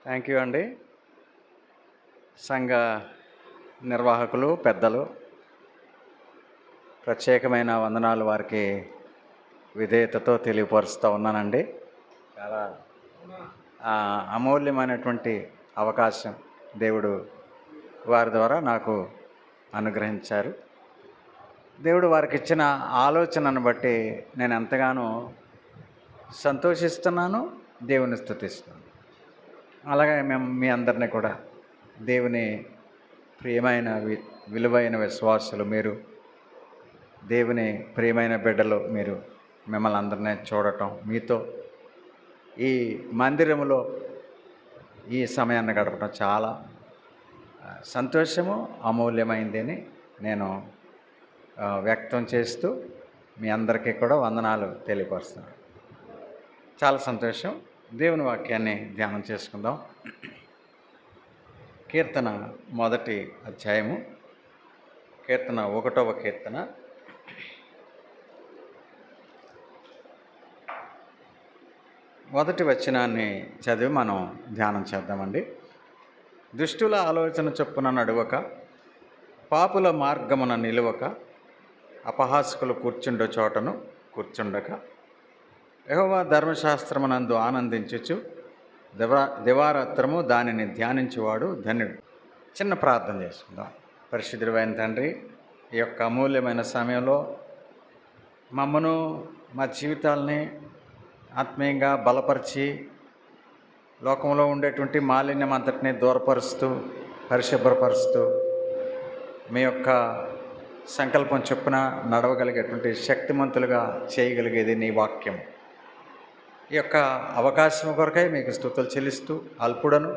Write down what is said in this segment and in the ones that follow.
Thank you అండి. సంఘ నిర్వాహకులు, పెద్దలు, ప్రత్యేకమైన వందనాలు వారికి విధేయతతో తెలియపరుస్తూ ఉన్నానండి. చాలా అమూల్యమైనటువంటి అవకాశం దేవుడు వారి ద్వారా నాకు అనుగ్రహించారు. దేవుడు వారికి ఇచ్చిన ఆలోచనను బట్టి నేను ఎంతగానో సంతోషిస్తున్నాను, దేవుని స్తుతిస్తున్నాను. అలాగే మేము మీ అందరినీ కూడా దేవుని ప్రియమైన విలువైన విశ్వాసులు, మీరు దేవుని ప్రియమైన బిడ్డలు, మీరు మిమ్మల్ని అందరినీ చూడటం, మీతో ఈ మందిరములో ఈ సమయాన్ని గడపడం చాలా సంతోషము, అమూల్యమైందని నేను వ్యక్తం చేస్తూ మీ అందరికీ కూడా వందనాలు తెలియపరుస్తున్నాను. చాలా సంతోషం. దేవుని వాక్యాన్ని ధ్యానం చేసుకుందాం. కీర్తన 1వ అధ్యాయము, కీర్తన 1వ కీర్తన 1వ వచనాన్ని చదివి మనం ధ్యానం చేద్దామండి. దుష్టుల ఆలోచన చొప్పున నడువక, పాపుల మార్గమున నిలువక, అపహాసకులు కూర్చుండు చోటను కూర్చుండక, యెహోవా ధర్మశాస్త్రమునందు ఆనందించుచు దివారాత్రము దానిని ధ్యానించువాడు ధన్యుడు. చిన్న ప్రార్థన చేసుకుందాం. పరిశుద్ధుడైన తండ్రి, ఈ యొక్క అమూల్యమైన సమయంలో మమ్మను, మా జీవితాలని ఆత్మీయంగా బలపరిచి లోకంలో ఉండేటువంటి మాలిన్యం అంతటిని దూరపరుస్తూ, పరిశుభ్రపరుస్తూ, మీ యొక్క సంకల్పం చొప్పున నడవగలిగేటువంటి శక్తిమంతులుగా చేయగలిగేది నీ వాక్యం. ఈ యొక్క అవకాశం కొరకై మీకు స్తుతులు చెల్లిస్తూ, అల్పుడను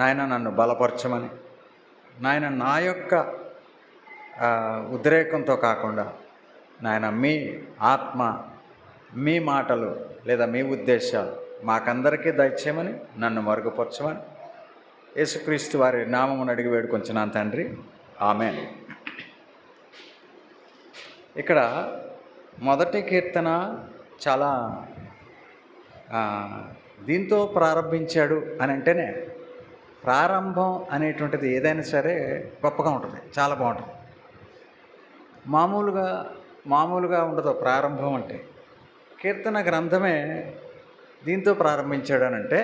నాయన నన్ను బలపరచమని, నాయన నా యొక్క ఉద్రేకంతో కాకుండా నాయన మీ ఆత్మ, మీ మాటలు లేదా మీ ఉద్దేశాలు మాకందరికీ దయచేయమని, నన్ను మరుగుపరచమని యేసుక్రీస్తు వారి నామమును అడిగి వేడుకొంచున్నాను తండ్రి, ఆమేన్. ఇక్కడ 1వ కీర్తన చాలా దీంతో ప్రారంభించాడు అని అంటేనే, ప్రారంభం అనేటువంటిది ఏదైనా సరే గొప్పగా ఉంటుంది, చాలా బాగుంటుంది. మామూలుగా ఉండదు ప్రారంభం అంటే. కీర్తన గ్రంథమే దీంతో ప్రారంభించాడు అని అంటే,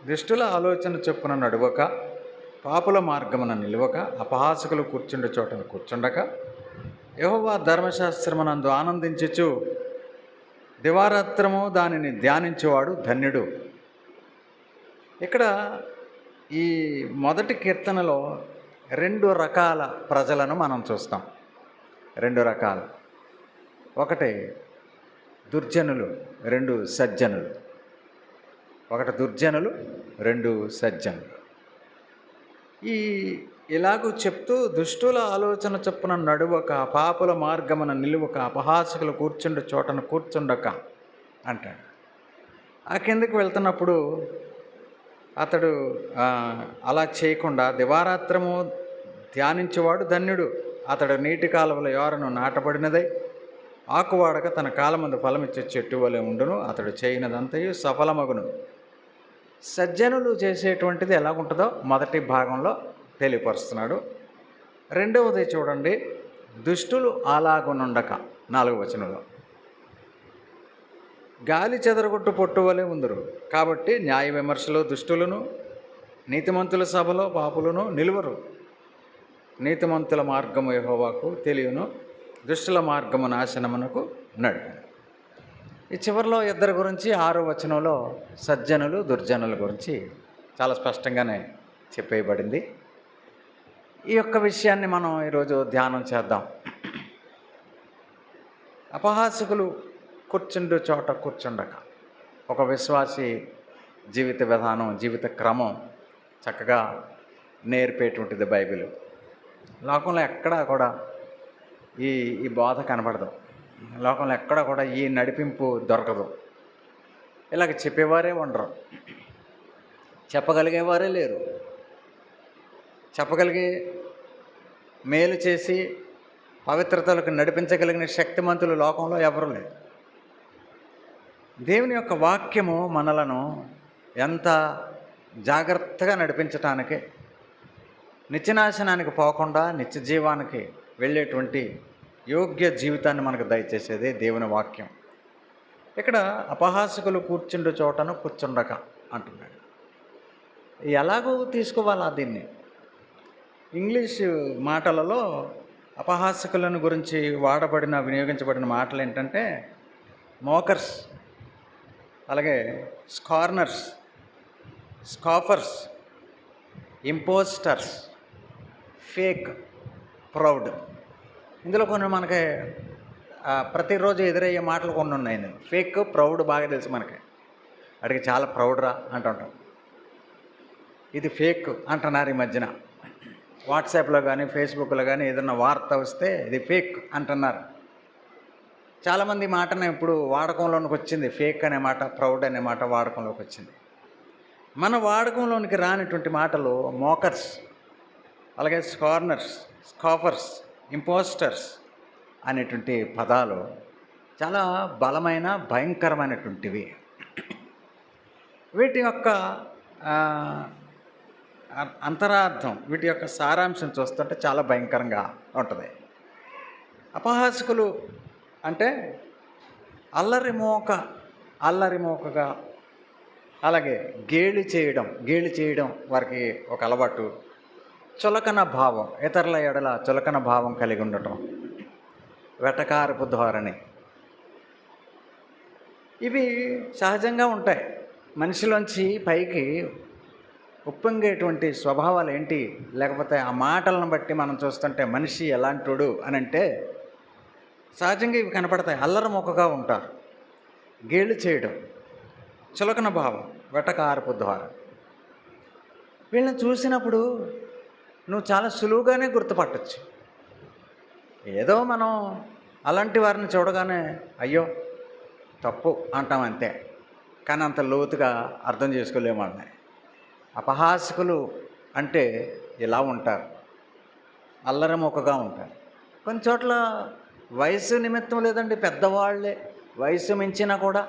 దుష్టుల ఆలోచన చొప్పున నడువక, పాపుల మార్గమున నిలువక, అపహాసకులు కూర్చుండే చోటను కూర్చుండక, యెహోవా ధర్మశాస్త్రమునందు ఆనందించుచు దివారాత్రము దానిని ధ్యానించేవాడు ధన్యుడు. ఇక్కడ ఈ 1వ కీర్తనలో 2 రకాల ప్రజలను మనం చూస్తాం. 2 రకాలు. ఒకటి దుర్జనులు, 2 సజ్జనులు. ఒకటి దుర్జనులు, 2 సజ్జనులు. ఇలాగూ చెప్తూ దుష్టుల ఆలోచన చొప్పున నడువక, పాపుల మార్గమున నిలువక, అపహాసకులు కూర్చుండు చోటను కూర్చుండక అంటాడు. ఆ కిందకి వెళ్తున్నప్పుడు అతడు అలా చేయకుండా దివారాత్రము ధ్యానించేవాడు ధన్యుడు. అతడు నీటి కాలువల యోరను నాటబడినదై ఆకువాడక తన కాలమందు ఫలమిచ్చే చెట్టు వలె ఉండును. అతడు చేయనదంతయు సఫలమగును. సజ్జనులు చేసేటువంటిది ఎలాగుంటుందో మొదటి భాగంలో తెలియపరుస్తున్నాడు. 2వది చూడండి, దుష్టులు అలాగునుండక 4వ వచనంలో, గాలి చెదరగొట్టు పొట్టు వలె ఉందరు. కాబట్టి న్యాయ విమర్శలో దుష్టులను, నీతిమంతుల సభలో పాపులను నిలువరు. నీతిమంతుల మార్గము యెహోవాకు తెలియను, దుష్టుల మార్గము నాశనమునకు నడుపు. ఈ చివరిలో 2 గురించి 6వ వచనంలో సజ్జనులు, దుర్జనుల గురించి చాలా స్పష్టంగానే చెప్పేయబడింది. ఈ యొక్క విషయాన్ని మనం ఈరోజు ధ్యానం చేద్దాం. అపహాసకులు కూర్చుండు చోట కూర్చుండక, ఒక విశ్వాసి జీవిత విధానం, జీవిత క్రమం చక్కగా నేర్పేటువంటిది బైబిల్. లోకంలో ఎక్కడా కూడా ఈ బోధ కనబడదు. లోకంలో ఎక్కడా కూడా ఈ నడిపింపు దొరకదు. ఇలాగ చెప్పేవారే ఉండరు, చెప్పగలిగేవారే లేరు. చెప్పగలిగే, మేలు చేసి పవిత్రతలకు నడిపించగలిగిన శక్తిమంతులు లోకంలో ఎవరు లేరు. దేవుని యొక్క వాక్యము మనలను ఎంత జాగ్రత్తగా నడిపించటానికి, నిత్యనాశనానికి పోకుండా నిత్య జీవానికి వెళ్ళేటువంటి యోగ్య జీవితాన్ని మనకు దయచేసేదే దేవుని వాక్యం. ఇక్కడ అపహాసకులు కూర్చుండు చోటను కూర్చుండక అంటున్నాడు. ఎలాగో తీసుకోవాలా దీన్ని? ఇంగ్లీషు మాటలలో అపహాసకులను గురించి వినియోగించబడిన మాటలు ఏంటంటే మోకర్స్, అలాగే స్కార్నర్స్, స్కాఫర్స్, ఇంపోస్టర్స్, ఫేక్, ప్రౌడ్. ఇందులో కొన్ని మనకి ప్రతిరోజు ఎదురయ్యే మాటలు కొన్ని ఉన్నాయి. ఫేక్, ప్రౌడ్ బాగా తెలుసు మనకి. అడిగి చాలా ప్రౌడ్రా అంటుంటాం. ఇది ఫేక్ అంటున్నారు ఈ మధ్యన. వాట్సాప్లో కానీ ఫేస్బుక్లో కానీ ఏదైనా వార్త వస్తే ఇది ఫేక్ అంటున్నారు. చాలామంది మాటనే ఇప్పుడు వాడకంలోనికి వచ్చింది. ఫేక్ అనే మాట, ప్రౌడ్ అనే మాట వాడకంలోకి వచ్చింది. మన వాడకంలోనికి రానిటువంటి మాటలు మోకర్స్, అలాగే స్కార్నర్స్, స్కాఫర్స్, ఇంపోస్టర్స్ అనేటువంటి పదాలు చాలా బలమైన భయంకరమైనటువంటివి. వీటి యొక్క అంతరార్థం, వీటి యొక్క సారాంశం చూస్తుంటే చాలా భయంకరంగా ఉంటుంది. అపహాసకులు అంటే అల్లరిమోకగా, అలాగే గేలి చేయడం వారికి ఒక అలవాటు. చులకన భావం, ఇతరుల ఎడల చులకన భావం కలిగి ఉండటం, వెటకారపు ధోరణి, ఇవి సహజంగా ఉంటాయి. మనిషిలోంచి పైకి ఉప్పొంగేటువంటి స్వభావాలు ఏంటి? లేకపోతే ఆ మాటలను బట్టి మనం చూస్తుంటే మనిషి ఎలాంటోడు అని అంటే సహజంగా ఇవి కనపడతాయి. అల్లరిమొక్కగా ఉంటారు, గేలి చేయడం, చులకన భావం, వెటకారపు ద్వారా. వీళ్ళని చూసినప్పుడు నువ్వు చాలా సులువుగానే గుర్తుపట్టచ్చు. ఏదో మనం అలాంటి వారిని చూడగానే అయ్యో తప్పు అంటాం అంతే, కానీ అంత లోతుగా అర్థం చేసుకోలేము వాళ్ళని. అపహాసకులు అంటే ఇలా ఉంటారు, అల్లరిమొక్కగా ఉంటారు. కొన్ని చోట్ల వయసు నిమిత్తం లేదండి, పెద్దవాళ్ళే, వయసు మించినా కూడా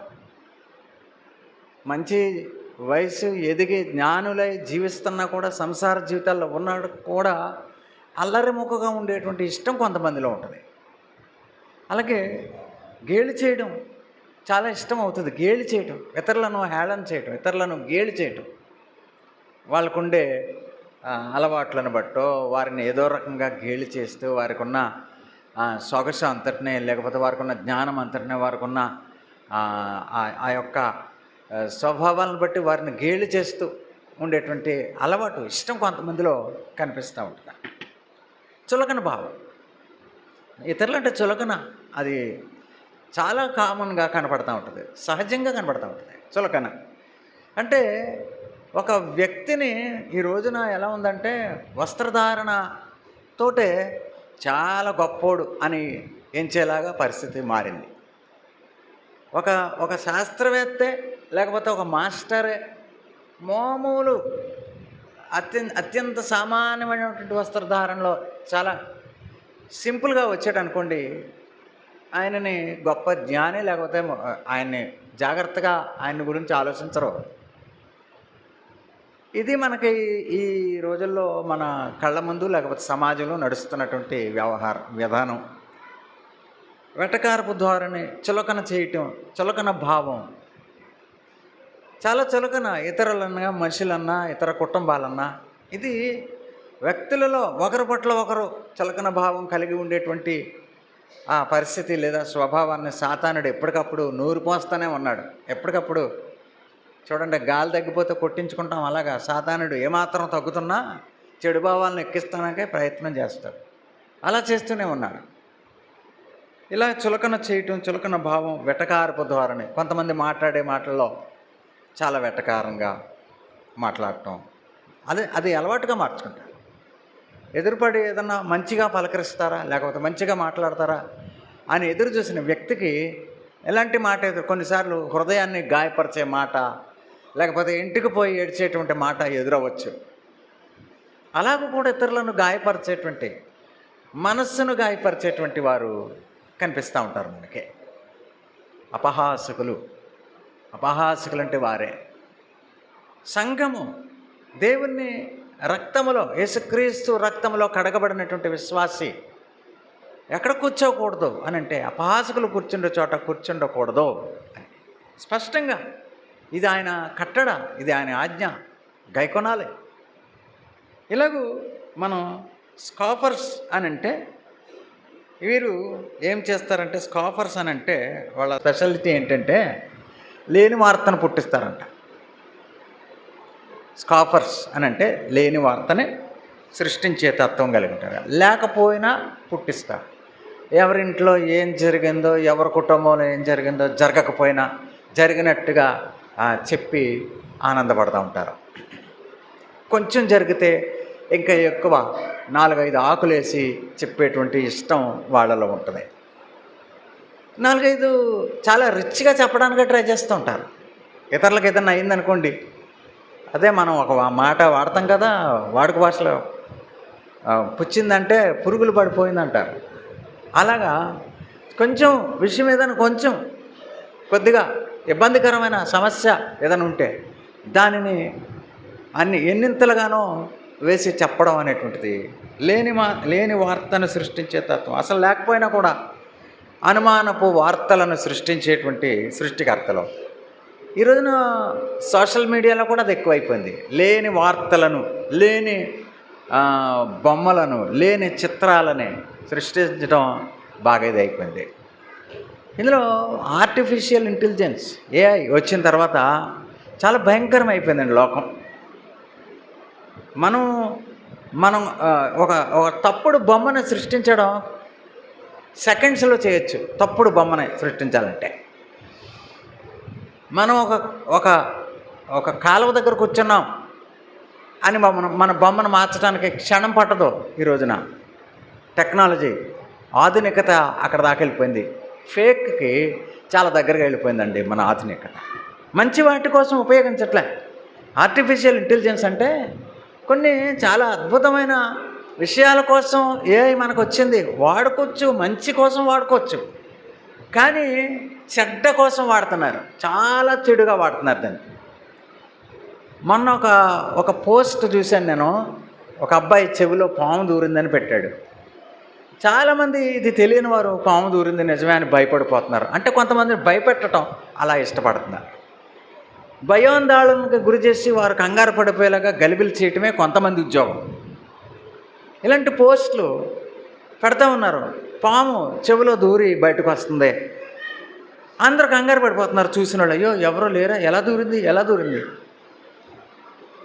మంచి వయసు ఎదిగి జ్ఞానులై జీవిస్తున్నా కూడా, సంసార జీవితాల్లో ఉన్నాడు కూడా అల్లరిమొక్కగా ఉండేటువంటి ఇష్టం కొంతమందిలో ఉంటుంది. అలాగే గేలి చేయడం చాలా ఇష్టం అవుతుంది. గేలి చేయటం, ఇతరులను హేళన చేయటం, ఇతరులను గేలి చేయటం, వాళ్ళకుండే అలవాట్లను బట్టో వారిని ఏదో రకంగా గేలి చేస్తూ వారికి ఉన్న సొగసు అంతటినే, లేకపోతే వారికి ఉన్న జ్ఞానం అంతటినే, వారికి ఉన్న ఆ యొక్క స్వభావాలను బట్టి వారిని గేలి చేస్తూ ఉండేటువంటి అలవాటు, ఇష్టం కొంతమందిలో కనిపిస్తూ ఉంటుంది. చులకన భావం, ఇతరులంటే చులకన, అది చాలా కామన్గా కనపడుతూ ఉంటుంది, సహజంగా కనపడుతూ ఉంటుంది. చులకన అంటే ఒక వ్యక్తిని ఈ రోజున ఎలా ఉందంటే వస్త్రధారణతోటే చాలా గొప్పోడు అని ఎంచేలాగా పరిస్థితి మారింది. ఒక శాస్త్రవేత్తే లేకపోతే ఒక మాస్టరే మామూలు అత్యంత సామాన్యమైనటువంటి వస్త్రధారణలో చాలా సింపుల్గా వచ్చాడనుకోండి, ఆయనని గొప్ప జ్ఞాని, లేకపోతే ఆయన్ని జాగ్రత్తగా ఆయన గురించి ఆలోచించరు. ఇది మనకి ఈ రోజుల్లో మన కళ్ళ ముందు లేకపోతే సమాజంలో నడుస్తున్నటువంటి విధానం. వెటకారపు ధోరణి, చులకన చేయటం, చులకన భావం, చాలా చులకన, ఇతరులన్నా, మనుషులన్నా, ఇతర కుటుంబాలన్నా. ఇది వ్యక్తులలో ఒకరి పట్ల ఒకరు చులకన భావం కలిగి ఉండేటువంటి ఆ పరిస్థితి లేదా స్వభావాన్ని సాతానుడు ఎప్పటికప్పుడు నూరు పోస్తూనే ఉన్నాడు. ఎప్పటికప్పుడు చూడండి, గాలి తగ్గిపోతే కొట్టించుకుంటాం, అలాగా సాతానుడు ఏమాత్రం తగ్గుతున్నా చెడు భావాలను ఎక్కిస్తానికే ప్రయత్నం చేస్తాడు. అలా చేస్తూనే ఉన్నాడు. ఇలా చులకన చేయటం, చులకన భావం, వెటకారపు ధోరణి. కొంతమంది మాట్లాడే మాటల్లో చాలా వెటకారంగా మాట్లాడటం, అది అలవాటుగా మార్చుకుంటారు. ఎదురుపడి ఏదన్నా మంచిగా పలకరిస్తారా, లేకపోతే మంచిగా మాట్లాడతారా అని ఎదురు చూసిన వ్యక్తికి ఎలాంటి మాట కొన్నిసార్లు హృదయాన్ని గాయపరిచే మాట, లేకపోతే ఇంటికి పోయి ఏడ్చేటువంటి మాట ఎదురవచ్చు. అలాగ కూడా ఇతరులను గాయపరిచేటువంటి, మనస్సును గాయపరిచేటువంటి వారు కనిపిస్తూ ఉంటారు మనకి. అపహాసకులు అంటే వారే. సంఘము దేవుని రక్తములో, యేసుక్రీస్తు రక్తములో కడగబడినటువంటి విశ్వాసి ఎక్కడ కూర్చోకూడదు అని అంటే అపహాసకులు కూర్చుండే చోట కూర్చుండకూడదు అని స్పష్టంగా ఇది ఆయన కట్టడ, ఇది ఆయన ఆజ్ఞ, గైకొనాలి. ఇలాగూ మనం స్కాఫర్స్ అని అంటే వీరు ఏం చేస్తారంటే, స్కాఫర్స్ అని అంటే వాళ్ళ స్పెషాలిటీ ఏంటంటే లేని వార్తను పుట్టిస్తారంట. స్కాఫర్స్ అని అంటే లేని వార్తని సృష్టించే తత్వం కలిగి ఉంటారు, లేకపోయినా పుట్టిస్తారు. ఎవరింట్లో ఏం జరిగిందో, ఎవరి కుటుంబంలో ఏం జరిగిందో జరగకపోయినా జరిగినట్టుగా చెప్పి ఆనందపడుతూ ఉంటారు. కొంచెం జరిగితే ఇంకా ఎక్కువ 4-5 ఆకులేసి చెప్పేటువంటి ఇష్టం వాళ్ళలో ఉంటుంది. 4-5 చాలా రిచ్గా చెప్పడానికి ట్రై చేస్తూ ఉంటారు. ఇతరులకు ఏదన్నా అయిందనుకోండి, అదే మనం ఒక మాట వాడతాం కదా వాడుక భాషలో, పుచ్చిందంటే పురుగులు పడిపోయిందంటారు. అలాగా కొంచెం విషయం ఏదైనా కొంచెం కొద్దిగా ఇబ్బందికరమైన సమస్య ఏదైనా ఉంటే దానిని ఎన్నింతలుగానో వేసి చెప్పడం అనేటువంటిది లేని వార్తను సృష్టించే తత్వం. అసలు లేకపోయినా కూడా అనుమానపు వార్తలను సృష్టించేటువంటి సృష్టికర్తలు. ఈ రోజున సోషల్ మీడియాలో కూడా అది ఎక్కువైపోయింది. లేని వార్తలను, లేని బొమ్మలను, లేని చిత్రాలని సృష్టించడం బాగా ఇది అయిపోయింది. ఇందులో ఆర్టిఫిషియల్ ఇంటెలిజెన్స్, ఏఐ వచ్చిన తర్వాత చాలా భయంకరం అయిపోయిందండి లోకం. మనం ఒక తప్పుడు బొమ్మను సృష్టించడం సెకండ్స్లో చేయొచ్చు. తప్పుడు బొమ్మని సృష్టించాలంటే మనం ఒక కాలువ దగ్గర కూర్చున్నాం అని మన బొమ్మను మార్చడానికి క్షణం పట్టదు. ఈ రోజున టెక్నాలజీ, ఆధునికత అక్కడ దాకా వెళ్ళిపోయింది. ఫేక్కి చాలా దగ్గరగా వెళ్ళిపోయిందండి మన ఆధునికత. మంచి వాటి కోసం ఉపయోగించట్లే. ఆర్టిఫిషియల్ ఇంటెలిజెన్స్ అంటే కొన్ని చాలా అద్భుతమైన విషయాల కోసం ఏఐ మనకు వచ్చింది, వాడుకోవచ్చు, మంచి కోసం వాడుకోవచ్చు. కానీ చెడ్డ కోసం వాడుతున్నారు, చాలా చెడుగా వాడుతున్నారు దాన్ని. మొన్న ఒక పోస్ట్ చూశాను నేను. ఒక అబ్బాయి చెవిలో పాము దూరిందని పెట్టాడు. చాలామంది ఇది తెలియని వారు పాము దూరింది నిజమే అని భయపడిపోతున్నారు. అంటే కొంతమందిని భయపెట్టడం అలా ఇష్టపడుతున్నారు. భయోందాళనకు గురి చేసి వారు కంగారు పడిపోయేలాగా గలిబిలి చేయటమే కొంతమంది ఉద్యోగం. ఇలాంటి పోస్టులు పెడతా ఉన్నారు. పాము చెవిలో దూరి బయటకు వస్తుంది, అందరూ కంగారు పడిపోతున్నారు చూసిన వాళ్ళు. అయ్యో ఎవరో లేరా, ఎలా దూరింది.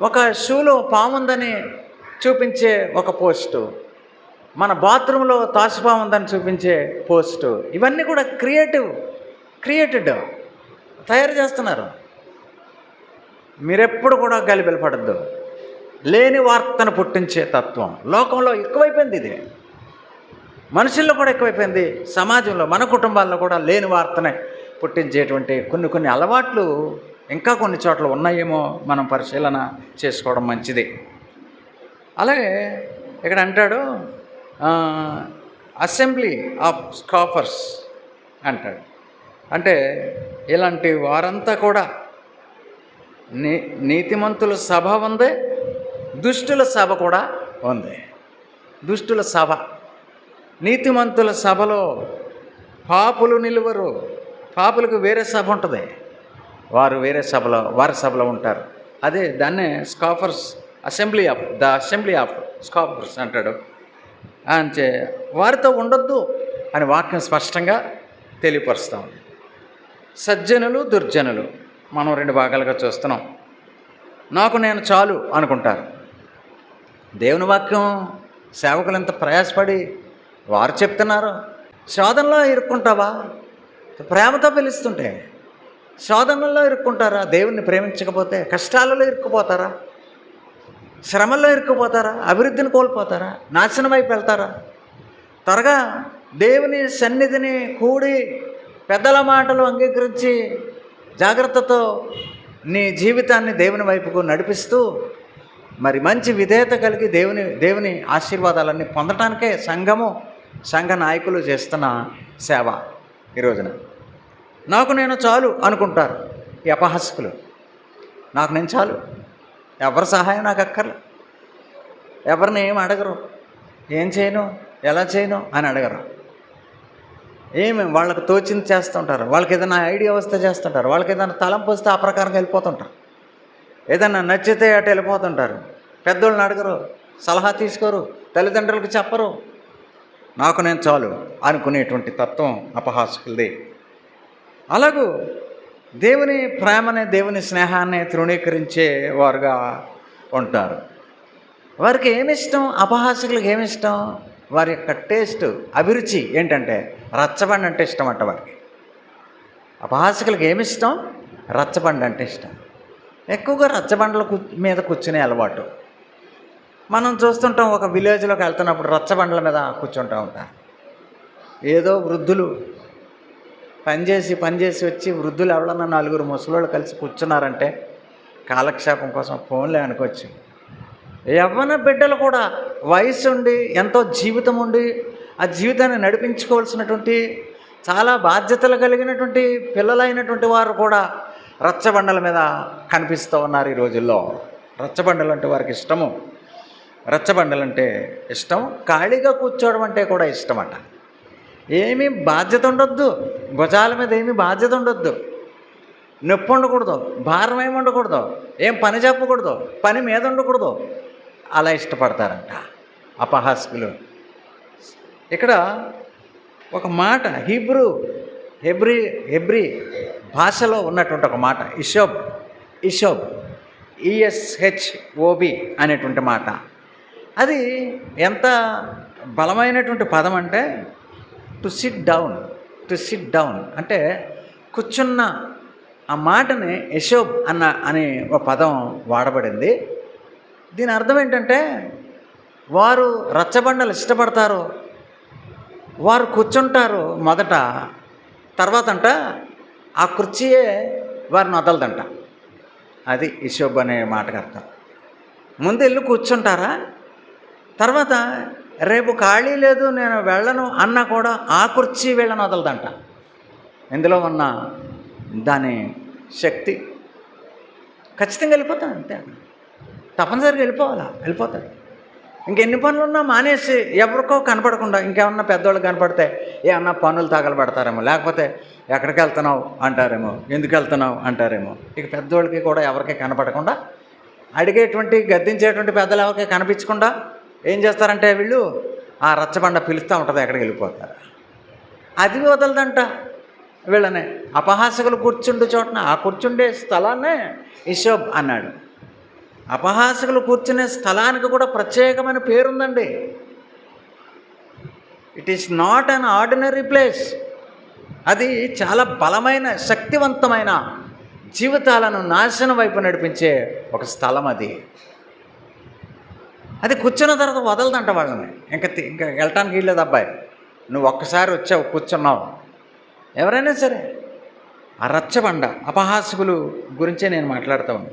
ఒక షూలో పాము ఉందని చూపించే ఒక పోస్టు, మన బాత్రూంలో తాసుపాము ఉందని చూపించే పోస్టు, ఇవన్నీ కూడా క్రియేటెడ్ తయారు చేస్తున్నారు. మీరెప్పుడు కూడా గలిబిలి పడద్దు. లేని వార్తను పుట్టించే తత్వం లోకంలో ఎక్కువైపోయింది. ఇది మనుషుల్లో కూడా ఎక్కువైపోయింది. సమాజంలో, మన కుటుంబాల్లో కూడా లేని వార్తనే పుట్టించేటువంటి కొన్ని అలవాట్లు ఇంకా కొన్ని చోట్ల ఉన్నాయేమో మనం పరిశీలన చేసుకోవడం మంచిది. అలాగే ఇక్కడ అంటాడు అసెంబ్లీ ఆఫ్ స్కాఫర్స్ అంటాడు. అంటే ఇలాంటి వారంతా కూడా నీతిమంతుల సభ ఉంది, దుష్టుల సభ కూడా ఉంది. దుష్టుల సభ, నీతిమంతుల సభలో పాపులు నిలువరు. పాపులకు వేరే సభ ఉంటుంది, వారు వేరే సభలో వారి సభలో ఉంటారు. అదే దాన్నే స్కాఫర్స్, అసెంబ్లీ ఆఫ్ స్కాఫర్స్ అంటాడు. అంటే వారితో ఉండొద్దు అని వాక్యం స్పష్టంగా తెలియపరుస్తూ ఉంది. సజ్జనులు, దుర్జనులు మనం 2 భాగాలుగా చూస్తున్నాం. నాకు నేను చాలు అనుకుంటారు. దేవుని వాక్యం సేవకులు ఎంత ప్రయాసపడి వారు చెప్తున్నారు. శోధనలో ఇరుక్కుంటావా? ప్రేమతో పిలుస్తుంటే శోధనల్లో ఇరుక్కుంటారా? దేవుణ్ణి ప్రేమించకపోతే కష్టాలలో ఇరుక్కుపోతారా? శ్రమల్లో ఇరుక్కుపోతారా? అభివృద్ధిని కోల్పోతారా? నాశనం వైపు వెళ్తారా? త్వరగా దేవుని సన్నిధిని కూడి పెద్దల మాటలు అంగీకరించి జాగ్రత్తతో నీ జీవితాన్ని దేవుని వైపుకు నడిపిస్తూ మరి మంచి విధేయత కలిగి దేవుని ఆశీర్వాదాలన్నీ పొందటానికే సంఘ నాయకులు చేస్తున్న సేవ ఈ రోజున. నాకు నేను చాలు అనుకుంటారు ఈ అపహాసకులు. నాకు నేను చాలు, ఎవరి సహాయం నాకు అక్కర్లే, ఎవరిని ఏం అడగరు, ఏం చేయను ఎలా చేయను అని అడగరు. ఏమి వాళ్ళకి తోచింది చేస్తుంటారు. వాళ్ళకి ఏదైనా ఐడియా వస్తే చేస్తుంటారు. వాళ్ళకి ఏదైనా తలంపు వస్తే ఆ ప్రకారంగా వెళ్ళిపోతుంటారు. ఏదన్నా నచ్చితే అటు వెళ్ళిపోతుంటారు. పెద్దోళ్ళని అడగరు, సలహా తీసుకోరు, తల్లిదండ్రులకు చెప్పరు. నాకు నేను చాలు అనుకునేటువంటి తత్వం అపహాసకులది. అలాగూ దేవుని ప్రేమని, దేవుని స్నేహాన్ని తృణీకరించే వారుగా ఉంటారు. వారికి ఏమిష్టం? అపహాసకులకు ఏమిష్టం? వారి యొక్క టేస్ట్, అభిరుచి ఏంటంటే రచ్చబండ అంటే ఇష్టం అంట వారికి. అపహాసకులకు ఏమిష్టం? రచ్చబండ అంటే ఇష్టం. ఎక్కువగా రచ్చబండల మీద కూర్చునే అలవాటు మనం చూస్తుంటాం. ఒక విలేజ్లోకి వెళ్తున్నప్పుడు రచ్చబండల మీద కూర్చుంటూ ఉంటారు. ఏదో వృద్ధులు పనిచేసి వచ్చి వృద్ధులు ఎవరన్నా నలుగురు ముసలోళ్ళు కలిసి కూర్చున్నారంటే కాలక్షేపం కోసం ఫోన్లే అనుకోవచ్చు. యవ్వన బిడ్డలు కూడా వయసు ఉండి, ఎంతో జీవితం ఉండి, ఆ జీవితాన్ని నడిపించుకోవాల్సినటువంటి చాలా బాధ్యతలు కలిగినటువంటి పిల్లలైనటువంటి వారు కూడా రచ్చబండల మీద కనిపిస్తూ ఉన్నారు ఈ రోజుల్లో. రచ్చబండలు అంటే వారికి ఇష్టము. రచ్చబండలు అంటే ఇష్టం. ఖాళీగా కూర్చోవడం అంటే కూడా ఇష్టమట. ఏమీ బాధ్యత ఉండొద్దు, భుజాల మీద ఏమీ బాధ్యత ఉండొద్దు, నొప్పి ఉండకూడదు, భారం ఏమి ఉండకూడదు, ఏం పని చెప్పకూడదు, పని మీద ఉండకూడదు. అలా ఇష్టపడతారంట అపహాసకులు. ఇక్కడ ఒక మాట హెబ్రీ భాషలో ఉన్నటువంటి ఒక మాట ఇషోబ్ ESHOB అనేటువంటి మాట. అది ఎంత బలమైనటువంటి పదం అంటే టు సిట్ డౌన్ అంటే కూర్చున్న ఆ మాటని యశోబ్ అనే ఒక పదం వాడబడింది. దీని అర్థం ఏంటంటే వారు రచ్చబండలు ఇష్టపడతారు, వారు కూర్చుంటారు మొదట, తర్వాత అంట ఆ కుర్చీయే వారిని వదలదంట. అది యశోబ్ అనే మాటకు అర్థం. ముందు వెళ్ళి కూర్చుంటారా, తర్వాత రేపు ఖాళీ లేదు నేను వెళ్ళను అన్నా కూడా ఆ కుర్చీ వీళ్ళని వదలదంట. ఇందులో ఉన్న దాని శక్తి ఖచ్చితంగా వెళ్ళిపోతాడు. అంతే, తప్పనిసరిగా వెళ్ళిపోతాడు. ఇంకెన్ని పనులు ఉన్నా మానేసి ఎవరికో కనపడకుండా ఇంకేమన్నా పెద్దవాళ్ళు కనపడితే ఏమన్నా పనులు తగలబెడతారేమో, లేకపోతే ఎక్కడికి వెళ్తున్నావు అంటారేమో, ఎందుకు వెళ్తున్నావు అంటారేమో. ఇక పెద్దవాళ్ళకి కూడా ఎవరికి కనపడకుండా, అడిగేటువంటి గద్దించేటువంటి పెద్దలు ఎవరికి కనిపించకుండా ఏం చేస్తారంటే వీళ్ళు ఆ రచ్చబండ పిలుస్తూ ఉంటుంది, ఎక్కడికి వెళ్ళిపోతారు. అది వదలదంట వీళ్ళనే. అపహాసకులు కూర్చుండే చోటన, ఆ కూర్చుండే స్థలాన్నే ఇషోబ్ అన్నాడు. అపహాసకులు కూర్చునే స్థలానికి కూడా ప్రత్యేకమైన పేరుందండి. It is not an ordinary place. అది చాలా బలమైన, శక్తివంతమైన, జీవితాలను నాశనం వైపు నడిపించే ఒక స్థలం అది. అది కూర్చున్న తర్వాత వదలదంట వాళ్ళని. ఇంకా వెళ్ళటానికి వీల్లేదు. అబ్బాయి నువ్వు ఒక్కసారి వచ్చావు, కూర్చున్నావు. ఎవరైనా సరే ఆ రచ్చబండ అపహాసకులు గురించే నేను మాట్లాడతాను.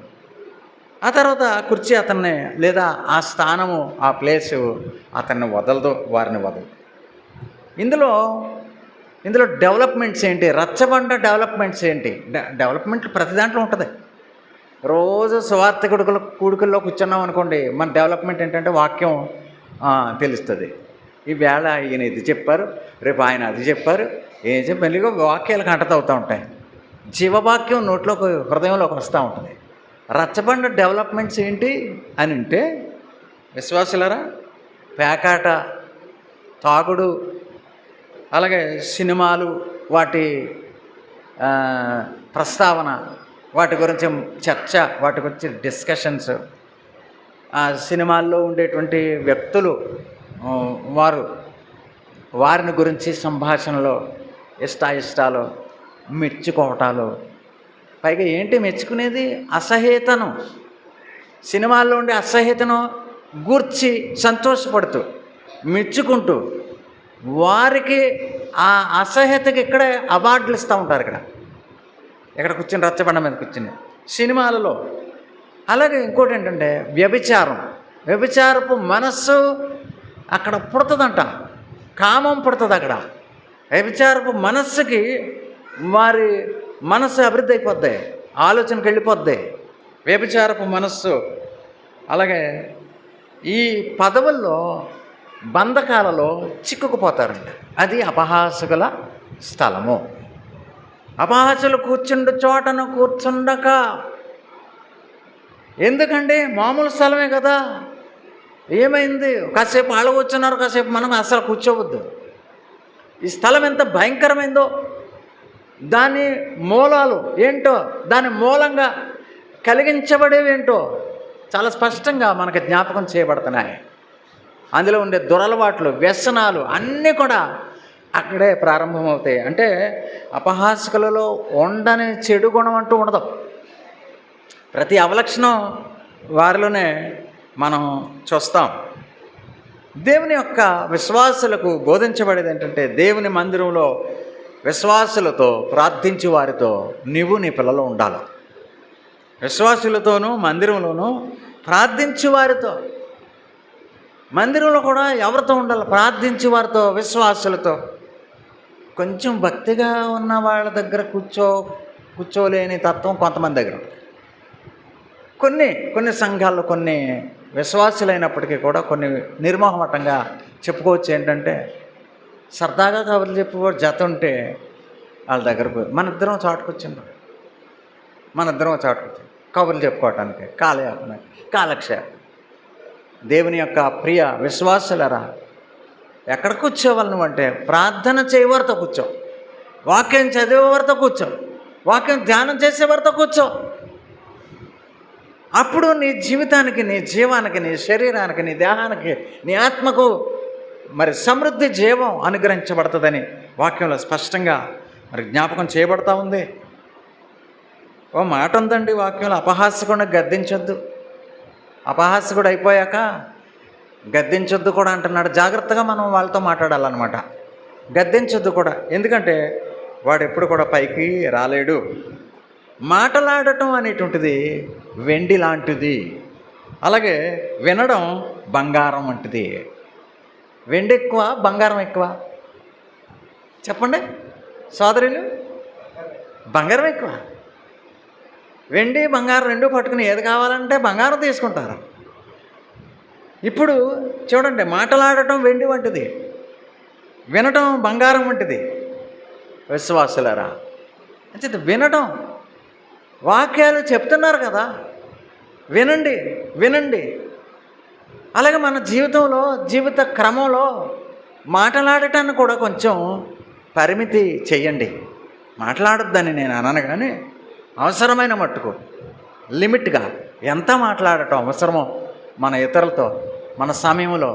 ఆ తర్వాత కుర్చీ అతన్ని, లేదా ఆ స్థానము, ఆ ప్లేసు అతన్ని వదలదు, వారిని వదలదు. ఇందులో డెవలప్మెంట్స్ ఏంటి? రచ్చబండ డెవలప్మెంట్స్ ఏంటి? డెవలప్మెంట్ ప్రతి దాంట్లో ఉంటుంది. రోజు సువార్త కూడుకల్లో కూర్చున్నాం అనుకోండి, మన డెవలప్మెంట్ ఏంటంటే వాక్యం తెలుస్తుంది. ఈవేళ ఈయన ఇది చెప్పారు, రేపు ఆయన అది చెప్పారు, ఏం చెప్పి మెల్లిగా వాక్యాలు కంటతవుతూ ఉంటాయి. జీవవాక్యం నోట్లోకి, హృదయంలోకి వస్తూ ఉంటుంది. రచ్చబండ డెవలప్మెంట్స్ ఏంటి అని అంటే, విశ్వాసులరా, పేకాట, తాగుడు, అలాగే సినిమాలు, వాటి ప్రస్తావన, వాటి గురించి చర్చ, వాటి గురించి డిస్కషన్స్, ఆ సినిమాల్లో ఉండేటువంటి వ్యక్తులు, వారిని గురించి సంభాషణలో ఇష్టాలు, మెచ్చుకోవటాలు. పైగా ఏంటి మెచ్చుకునేది? అసహ్యతను, సినిమాల్లో ఉండే అసహ్యతను గూర్చి సంతోషపడుతూ, మెచ్చుకుంటూ, వారికి ఆ అసహ్యతకి ఇక్కడే అవార్డులు ఇస్తూ ఉంటారు. ఇక్కడ కూర్చుని, రచ్చబండ మీద కూర్చుని సినిమాలలో. అలాగే ఇంకోటి ఏంటంటే వ్యభిచారపు మనస్సు అక్కడ పుడుతుందంట, కామం పుడుతుంది అక్కడ. వ్యభిచారపు మనస్సుకి వారి మనస్సు అభివృద్ధి అయిపోద్ది, ఆలోచనకి వెళ్ళిపోద్ది. వ్యభిచారపు మనస్సు అలాగే ఈ పదవుల్లో బంధకాలలో చిక్కుకుపోతారంట. అది అపహాసకుల స్థలము. అపహాసులు కూర్చుండు చోటను కూర్చుండక. ఎందుకండి, మామూలు స్థలమే కదా, ఏమైంది, కాసేపు వాళ్ళు కూర్చున్నారు, కాసేపు మనం అసలు కూర్చోవద్దు. ఈ స్థలం ఎంత భయంకరమైందో, దాని మూలాలు ఏంటో, దాని మూలంగా కలిగించబడేవేంటో చాలా స్పష్టంగా మనకు జ్ఞాపకం చేయబడుతున్నాయి. అందులో ఉండే దురలవాట్లు, వ్యసనాలు అన్నీ కూడా అక్కడే ప్రారంభమవుతాయి. అంటే అపహాసకులలో ఉండని చెడు గుణం అంటూ ఉండదు. ప్రతి అవలక్షణం వారిలోనే మనం చూస్తాం. దేవుని యొక్క విశ్వాసులకు బోధించబడేది ఏంటంటే, దేవుని మందిరంలో విశ్వాసులతో ప్రార్థించి వారితో నీవు నీ పిల్లలు ఉండాలి. విశ్వాసులతోనూ మందిరంలోనూ ప్రార్థించి వారితో, మందిరంలో కూడా ఎవరితో ఉండాలి? ప్రార్థించి వారితో, విశ్వాసులతో. కొంచెం భక్తిగా ఉన్న వాళ్ళ దగ్గర కూర్చోలేని తత్వం కొంతమంది దగ్గర. కొన్ని సంఘాల్లో కొన్ని విశ్వాసులైనప్పటికీ కూడా కొన్ని నిర్మోహమటంగా చెప్పుకోవచ్చు. ఏంటంటే, సరదాగా కబుర్లు చెప్పేవాడు జత ఉంటే వాళ్ళ దగ్గరకు మన ఇద్దరం చాటుకొచ్చిండు, కబుర్లు చెప్పుకోవటానికి, కాలక్షేపం. దేవుని యొక్క ప్రియ విశ్వాసులరా, ఎక్కడ కూర్చోవాలి నువ్వంటే, ప్రార్థన చేయవారితో కూర్చో, వాక్యం చదివేవారితో కూర్చో, వాక్యం ధ్యానం చేసేవారితో కూర్చో. అప్పుడు నీ జీవితానికి, నీ జీవానికి, నీ శరీరానికి, నీ దేహానికి, నీ ఆత్మకు మరి సమృద్ధి జీవం అనుగ్రహించబడుతుందని వాక్యంలో స్పష్టంగా మరి జ్ఞాపకం చేయబడతా ఉంది. ఓ మాట ఉందండి వాక్యంలో, అపహాస్యకుండా గద్దించొద్దు. అపహాస్యకుడు అయిపోయాక గద్దించొద్దు కూడా అంటున్నాడు. జాగ్రత్తగా మనం వాళ్ళతో మాట్లాడాలన్నమాట. గద్దించొద్దు కూడా, ఎందుకంటే వాడు ఎప్పుడు కూడా పైకి రాలేడు. మాటలాడటం అనేటువంటిది వెండి లాంటిది, అలాగే వినడం బంగారం వంటిది. వెండి ఎక్కువ, బంగారం ఎక్కువ? చెప్పండి సోదరులు. బంగారం ఎక్కువ. వెండి బంగారం రెండు పట్టుకుని ఏది కావాలంటే బంగారం తీసుకుంటారు. ఇప్పుడు చూడండి, మాటలాడటం వెండి వంటిది, వినటం బంగారం వంటిది. విశ్వాసులరా, అంటే వినటం, వాక్యాలు చెప్తున్నారు కదా, వినండి. అలాగే మన జీవితంలో, జీవిత క్రమంలో మాటలాడటాన్ని కూడా కొంచెం పరిమితి చెయ్యండి. మాట్లాడొద్దని నేను అనను, కానీ అవసరమైన మట్టుకు లిమిట్గా ఎంత మాట్లాడటం అవసరమో మన ఇతరులతో, మన సమయంలో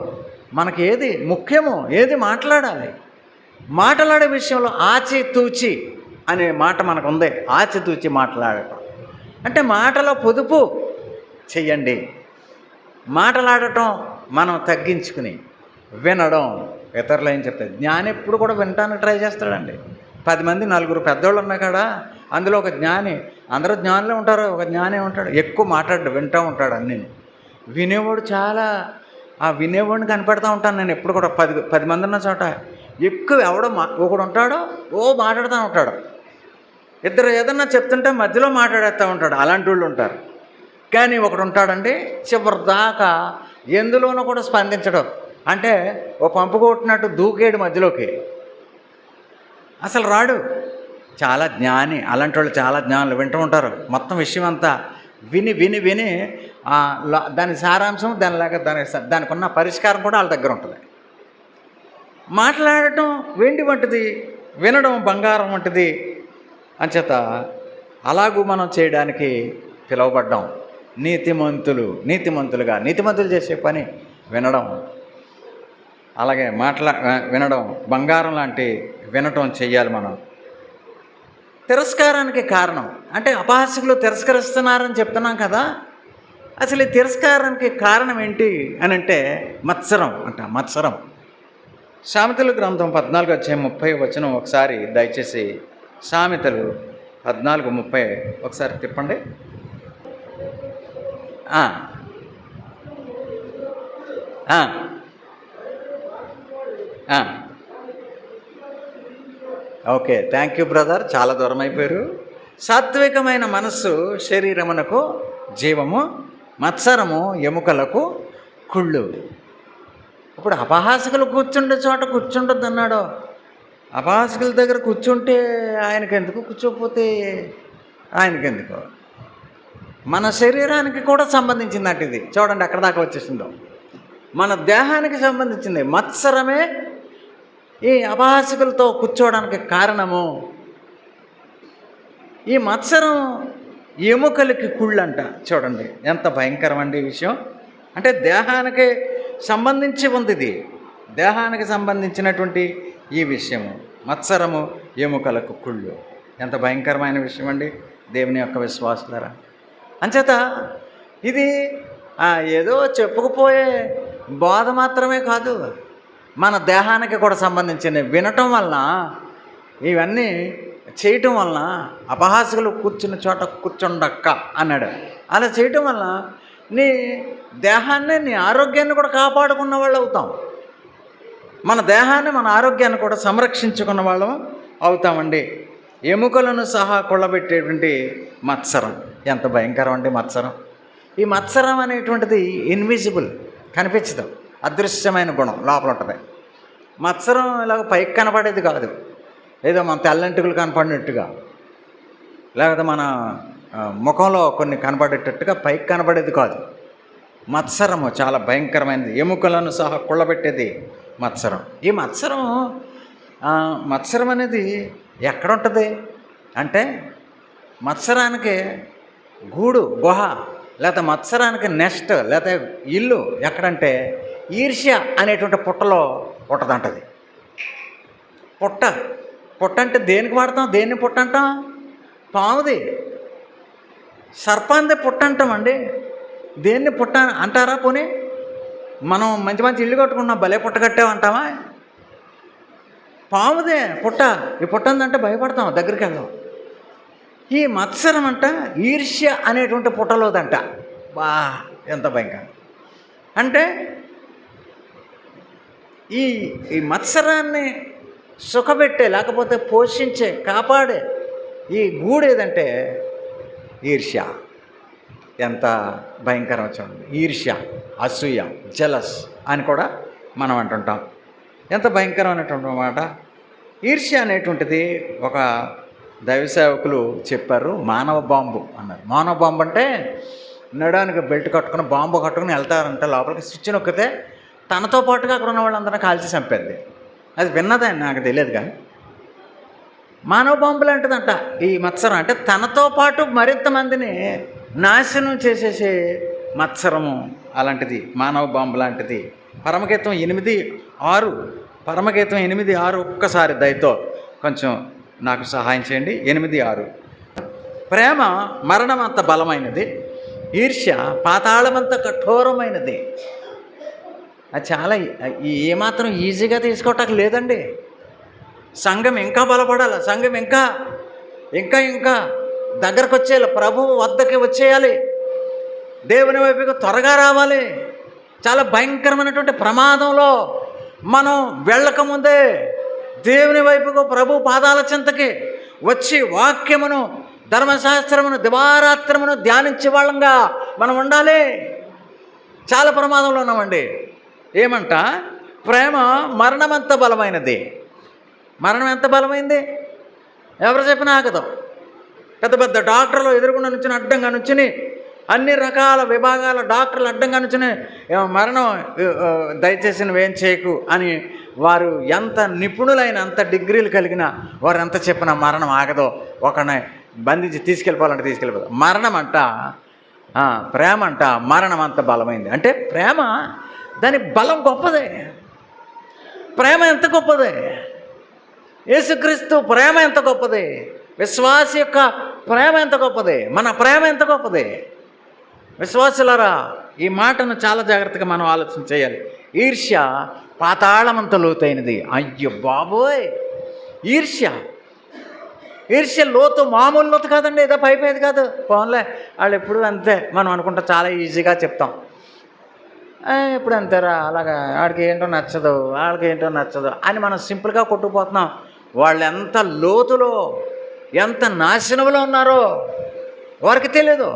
మనకి ఏది ముఖ్యమో, ఏది మాట్లాడాలి. మాట్లాడే విషయంలో ఆచితూచి అనే మాట మనకు ఉంది. ఆచితూచి మాట్లాడటం అంటే మాటలో పొదుపు చెయ్యండి. మాట్లాడటం మనం తగ్గించుకుని వినడం. ఇతరులు ఏం చెప్తారు, జ్ఞాని ఎప్పుడు కూడా వినటానికి ట్రై చేస్తాడండి. 10 మంది 4 పెద్దోళ్ళు ఉన్నా కాడ అందులో ఒక జ్ఞాని, అందరూ జ్ఞానులే ఉంటారు, ఒక జ్ఞానే ఉంటాడు. ఎక్కువ మాట్లాడు, వింటూ ఉంటాడు అన్నీ. వినేవాడు చాలా, ఆ వినేవాడిని కనిపెడతా ఉంటాను నేను ఎప్పుడు కూడా. 10 మంది ఉన్న చోట ఎక్కువ ఎవడో ఒకడు ఉంటాడో మాట్లాడుతూ ఉంటాడు. ఇద్దరు ఏదన్నా చెప్తుంటే మధ్యలో మాట్లాడేస్తూ ఉంటాడు. అలాంటి వాళ్ళు ఉంటారు. కానీ ఒకడు ఉంటాడండి, చివరి దాకా ఎందులోనూ కూడా స్పందించడం. అంటే ఓ పంపు కొట్టినట్టు దూకేడు మధ్యలోకి, అసలు రాడు. చాలా జ్ఞాని. అలాంటి వాళ్ళు చాలా జ్ఞానులు. వింటూ ఉంటారు మొత్తం విషయం అంతా, విని దాని సారాంశం, దానికి ఉన్న పరిష్కారం కూడా వాళ్ళ దగ్గర ఉంటుంది. మాట్లాడటం వెండి వంటిది, వినడం బంగారం వంటిది. అంచేత అలాగూ మనం చేయడానికి పిలువబడ్డాం. నీతిమంతులు చేసే పని వినడం. అలాగే వినడం బంగారం లాంటి వినటం చెయ్యాలి మనం. తిరస్కారానికి కారణం అంటే, అపహాస్యకులు తిరస్కరిస్తున్నారని చెప్తున్నాం కదా, అసలు ఈ తిరస్కారానికి కారణం ఏంటి అని అంటే మత్సరం. సామెతల గ్రంథం 14:30 ఒకసారి దయచేసి సామెతలు 14:30 ఒకసారి తిప్పండి. ఓకే, థ్యాంక్ యూ బ్రదర్, చాలా దూరం అయిపోయారు. సాత్వికమైన మనస్సు శరీరమునకు జీవము, మత్సరము ఎముకలకు కుళ్ళు. ఇప్పుడు అపహాసకులు కూర్చుండే చోట కూర్చుండొద్దు అన్నాడు. అపహాసకుల దగ్గర కూర్చుంటే ఆయనకెందుకు, కూర్చోకపోతే ఆయనకెందుకు? మన శరీరానికి కూడా సంబంధించిందంట ఇది. చూడండి ఎక్కడ దాకా వచ్చేసిందో. మన దేహానికి సంబంధించింది. మత్సరమే ఈ అపహాసకులతో కూర్చోవడానికి కారణము. ఈ మత్సరం ఎముకలకి కుళ్ళంట. చూడండి ఎంత భయంకరమండి ఈ విషయం. అంటే దేహానికి సంబంధించి ఉంది ఇది. దేహానికి సంబంధించినటువంటి ఈ విషయము మత్సరము ఎముకలకు కుళ్ళు. ఎంత భయంకరమైన విషయం అండి దేవుని యొక్క విశ్వాసులారా. అంచేత ఇది ఏదో చెప్పుకుపోయే బోధ మాత్రమే కాదు, మన దేహానికి కూడా సంబంధించిన. వినటం వలన, ఇవన్నీ చేయటం వలన, అపహాసకులు కూర్చున్న చోట కూర్చుండక్క అన్నాడు. అలా చేయటం వలన నీ దేహాన్ని, నీ ఆరోగ్యాన్ని కూడా కాపాడుకున్న వాళ్ళు అవుతాం. మన దేహాన్ని, మన ఆరోగ్యాన్ని కూడా సంరక్షించుకున్న వాళ్ళం అవుతామండి. ఎముకలను సహా కొల్లబెట్టేటువంటి మత్సరం ఎంత భయంకరం అండి మత్సరం. ఈ మత్సరం అనేటువంటిది ఇన్విజిబుల్, కనిపించదు, అదృశ్యమైన గుణం లోపల ఉంటుంది. మత్సరం ఇలాగ పైకి కనపడేది కాదు, ఏదో మన తెల్లంటికులు కనపడినట్టుగా, లేకపోతే మన ముఖంలో కొన్ని కనపడేటట్టుగా పైకి కనపడేది కాదు. మత్సరము చాలా భయంకరమైనది. ఎముకలను సహా కొల్లబెట్టేది మత్సరం. ఈ మత్సరం అనేది ఎక్కడ ఉంటుంది అంటే, మత్సరానికి గూడు, గుహ, లేకపోతే మత్సరానికి నెస్ట్, లేకపోతే ఇల్లు ఎక్కడంటే ఈర్ష్య అనేటువంటి పుట్టలో ఉంటుందంటది. పుట్ట అంటే దేనికి వాడతాం? దేన్ని పుట్ట అంటాం? పాముది, సర్పాంది పుట్ట అంటామండి. దేన్ని పుట్ట అంటారా? పోనీ మనం మంచి మంచి ఇల్లు కట్టుకున్నాం, భలే పుట్ట కట్టామంటామా? పాముదే పుట్ట. ఈ పుట్ట ఉందంటే భయపడతాం, దగ్గరికి వెళ్దాం. ఈ మత్సరం అంట ఈర్ష్య అనేటువంటి పుట్టలోదంట. బా ఎంత భయంకరం అంటే, ఈ మత్సరాన్ని సుఖపెట్టే, లేకపోతే పోషించే, కాపాడే ఈ గూడేదంటే ఈర్ష్య. ఎంత భయంకరం చూడండి. ఈర్ష్య, అసూయ, జలస్ అని కూడా మనం అంటుంటాం. ఎంత భయంకరమైనటువంటి మాట. ఈర్ష్య అనేటువంటిది ఒక దైవ సేవకులు చెప్పారు, మానవ బాంబు అన్నారు. మానవ బాంబు అంటే నడానికి బెల్ట్ కట్టుకుని, బాంబు కట్టుకుని వెళ్తారంటే లోపలికి, స్విచ్ నొక్కితే తనతో పాటుగా అక్కడ ఉన్న వాళ్ళందరినీ కాల్చి చంపేది. అది విన్నదని నాకు తెలియదు, కానీ మానవ బాంబు లాంటిదంట ఈ మత్సరం. అంటే తనతో పాటు మరింత మందిని నాశనం చేసేసే మత్సరము అలాంటిది, మానవ బాంబు లాంటిది. పరమగీతం 8:6, పరమగీతం 8:6 ఒక్కసారి దయతో కొంచెం నాకు సహాయం చేయండి. 8:6. ప్రేమ మరణమంత బలమైనది, ఈర్ష్య పాతాళమంత కఠోరమైనది. అది చాలా ఏమాత్రం ఈజీగా తీసుకోవటానికి లేదండి. సంఘం ఇంకా బలపడాలి, సంఘం ఇంకా ఇంకా ఇంకా దగ్గరకు వచ్చేయాలి, ప్రభువు వద్దకి వచ్చేయాలి, దేవుని వైపుకి త్వరగా రావాలి. చాలా భయంకరమైనటువంటి ప్రమాదంలో మనం వెళ్ళకముందే దేవుని వైపుకు, ప్రభు పాదాల చెంతకి వచ్చి వాక్యమును, ధర్మశాస్త్రమును, దివారాత్రమును ధ్యానించే వాళ్ళంగా మనం ఉండాలి. చాలా ప్రమాదంలో ఉన్నామండి. ఏమంట? ప్రేమ మరణమంత బలమైనది. మరణం ఎంత బలమైంది? ఎవరు చెప్పినా ఆగదు. పెద్ద పెద్ద డాక్టర్లు ఎదురుకుండా నుంచుని, అడ్డంగా నుంచుని, అన్ని రకాల విభాగాల డాక్టర్లు అడ్డంగా నుంచుని, మరణం దయచేసి నువ్వేం చేయకు అని వారు ఎంత నిపుణులైన, అంత డిగ్రీలు కలిగిన వారు ఎంత చెప్పినా మరణం ఆగదో. ఒకరిని బంధించి తీసుకెళ్ళిపోవాలంటే తీసుకెళ్ళిపోతాం. మరణం అంట, ప్రేమ అంట మరణం అంత బలమైంది. అంటే ప్రేమ, దాని బలం గొప్పదే. ప్రేమ ఎంత గొప్పదే! యేసుక్రీస్తు ప్రేమ ఎంత గొప్పది! విశ్వాస యొక్క ప్రేమ ఎంత గొప్పది! మన ప్రేమ ఎంత గొప్పది! విశ్వాసులారా, ఈ మాటను చాలా జాగ్రత్తగా మనం ఆలోచన చేయాలి. ఈర్ష్య పాతాళమంత లోతైనది. అయ్యో బాబోయ్! ఈర్ష్య లోతు మామూలు లోతు కాదండి, ఏదో పైపోయేది కాదు. పోన్లే, వాళ్ళు ఎప్పుడు అంతే మనం అనుకుంటా, చాలా ఈజీగా చెప్తాం. ఎప్పుడు అంతేరా, అలాగా వాడికి ఏంటో నచ్చదు, వాళ్ళకి ఏంటో నచ్చదు అని మనం సింపుల్గా కొట్టుకుపోతున్నాం. వాళ్ళు ఎంత లోతులో, ఎంత నాశనంలో ఉన్నారో వారికి తెలియదు.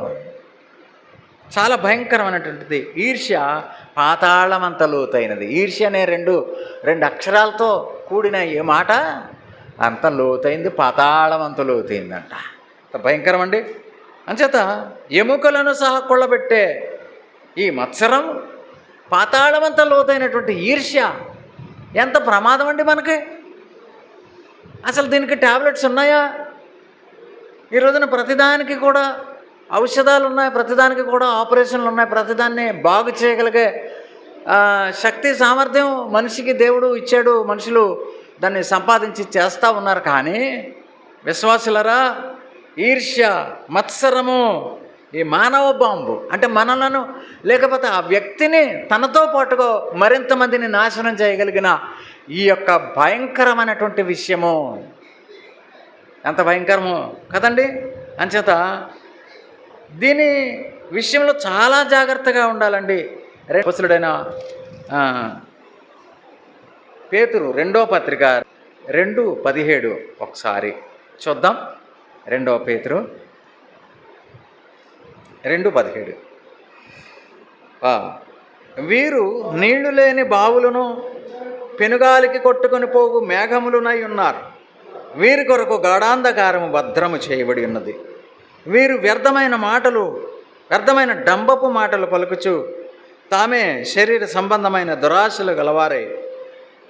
చాలా భయంకరమైనటువంటిది. ఈర్ష్య పాతాళమంత లోతైనది. ఈర్ష్య అనే రెండు అక్షరాలతో కూడిన ఈ మాట అంత లోతైంది, పాతాళం అంత లోతైందంట. అంత భయంకరం అండి. అంచేత ఎముకలను సహా కొల్లబెట్టే ఈ మత్సరం, పాతాళమంత లోతైనటువంటి ఈర్ష్య ఎంత ప్రమాదం అండి మనకి. అసలు దీనికి ట్యాబ్లెట్స్ ఉన్నాయా? ఈ రోజున ప్రతిదానికి కూడా ఔషధాలు ఉన్నాయి, ప్రతిదానికి కూడా ఆపరేషన్లు ఉన్నాయి, ప్రతిదాన్ని బాగు చేయగలిగే శక్తి సామర్థ్యం మనిషికి దేవుడు ఇచ్చాడు. మనుషులు దాన్ని సంపాదించి చేస్తూ ఉన్నారు. కానీ విశ్వాసులరా, ఈర్ష్య, మత్సరము ఈ మానవ బాంబు అంటే మనలను, లేకపోతే ఆ వ్యక్తిని తనతో పాటుగా మరింతమందిని నాశనం చేయగలిగిన ఈ యొక్క భయంకరమైనటువంటి విషయము. ఎంత భయంకరమో కదండి. అంచేత దీని విషయంలో చాలా జాగ్రత్తగా ఉండాలండి. అపోస్తలుడైన పేతురు 2వ పత్రిక 2:17 ఒకసారి చూద్దాం. 2వ పేతురు 2:17. వీరు నీళ్లు లేని బావులను పెనుగాలికి కొట్టుకొని పోగు మేఘములునై ఉన్నారు. వీరి కొరకు గాఢాంధకారము భద్రము చేయబడి ఉన్నది. వీరు వ్యర్థమైన డంబపు మాటలు పలుకుచు తామే శరీర సంబంధమైన దురాశలు గలవారై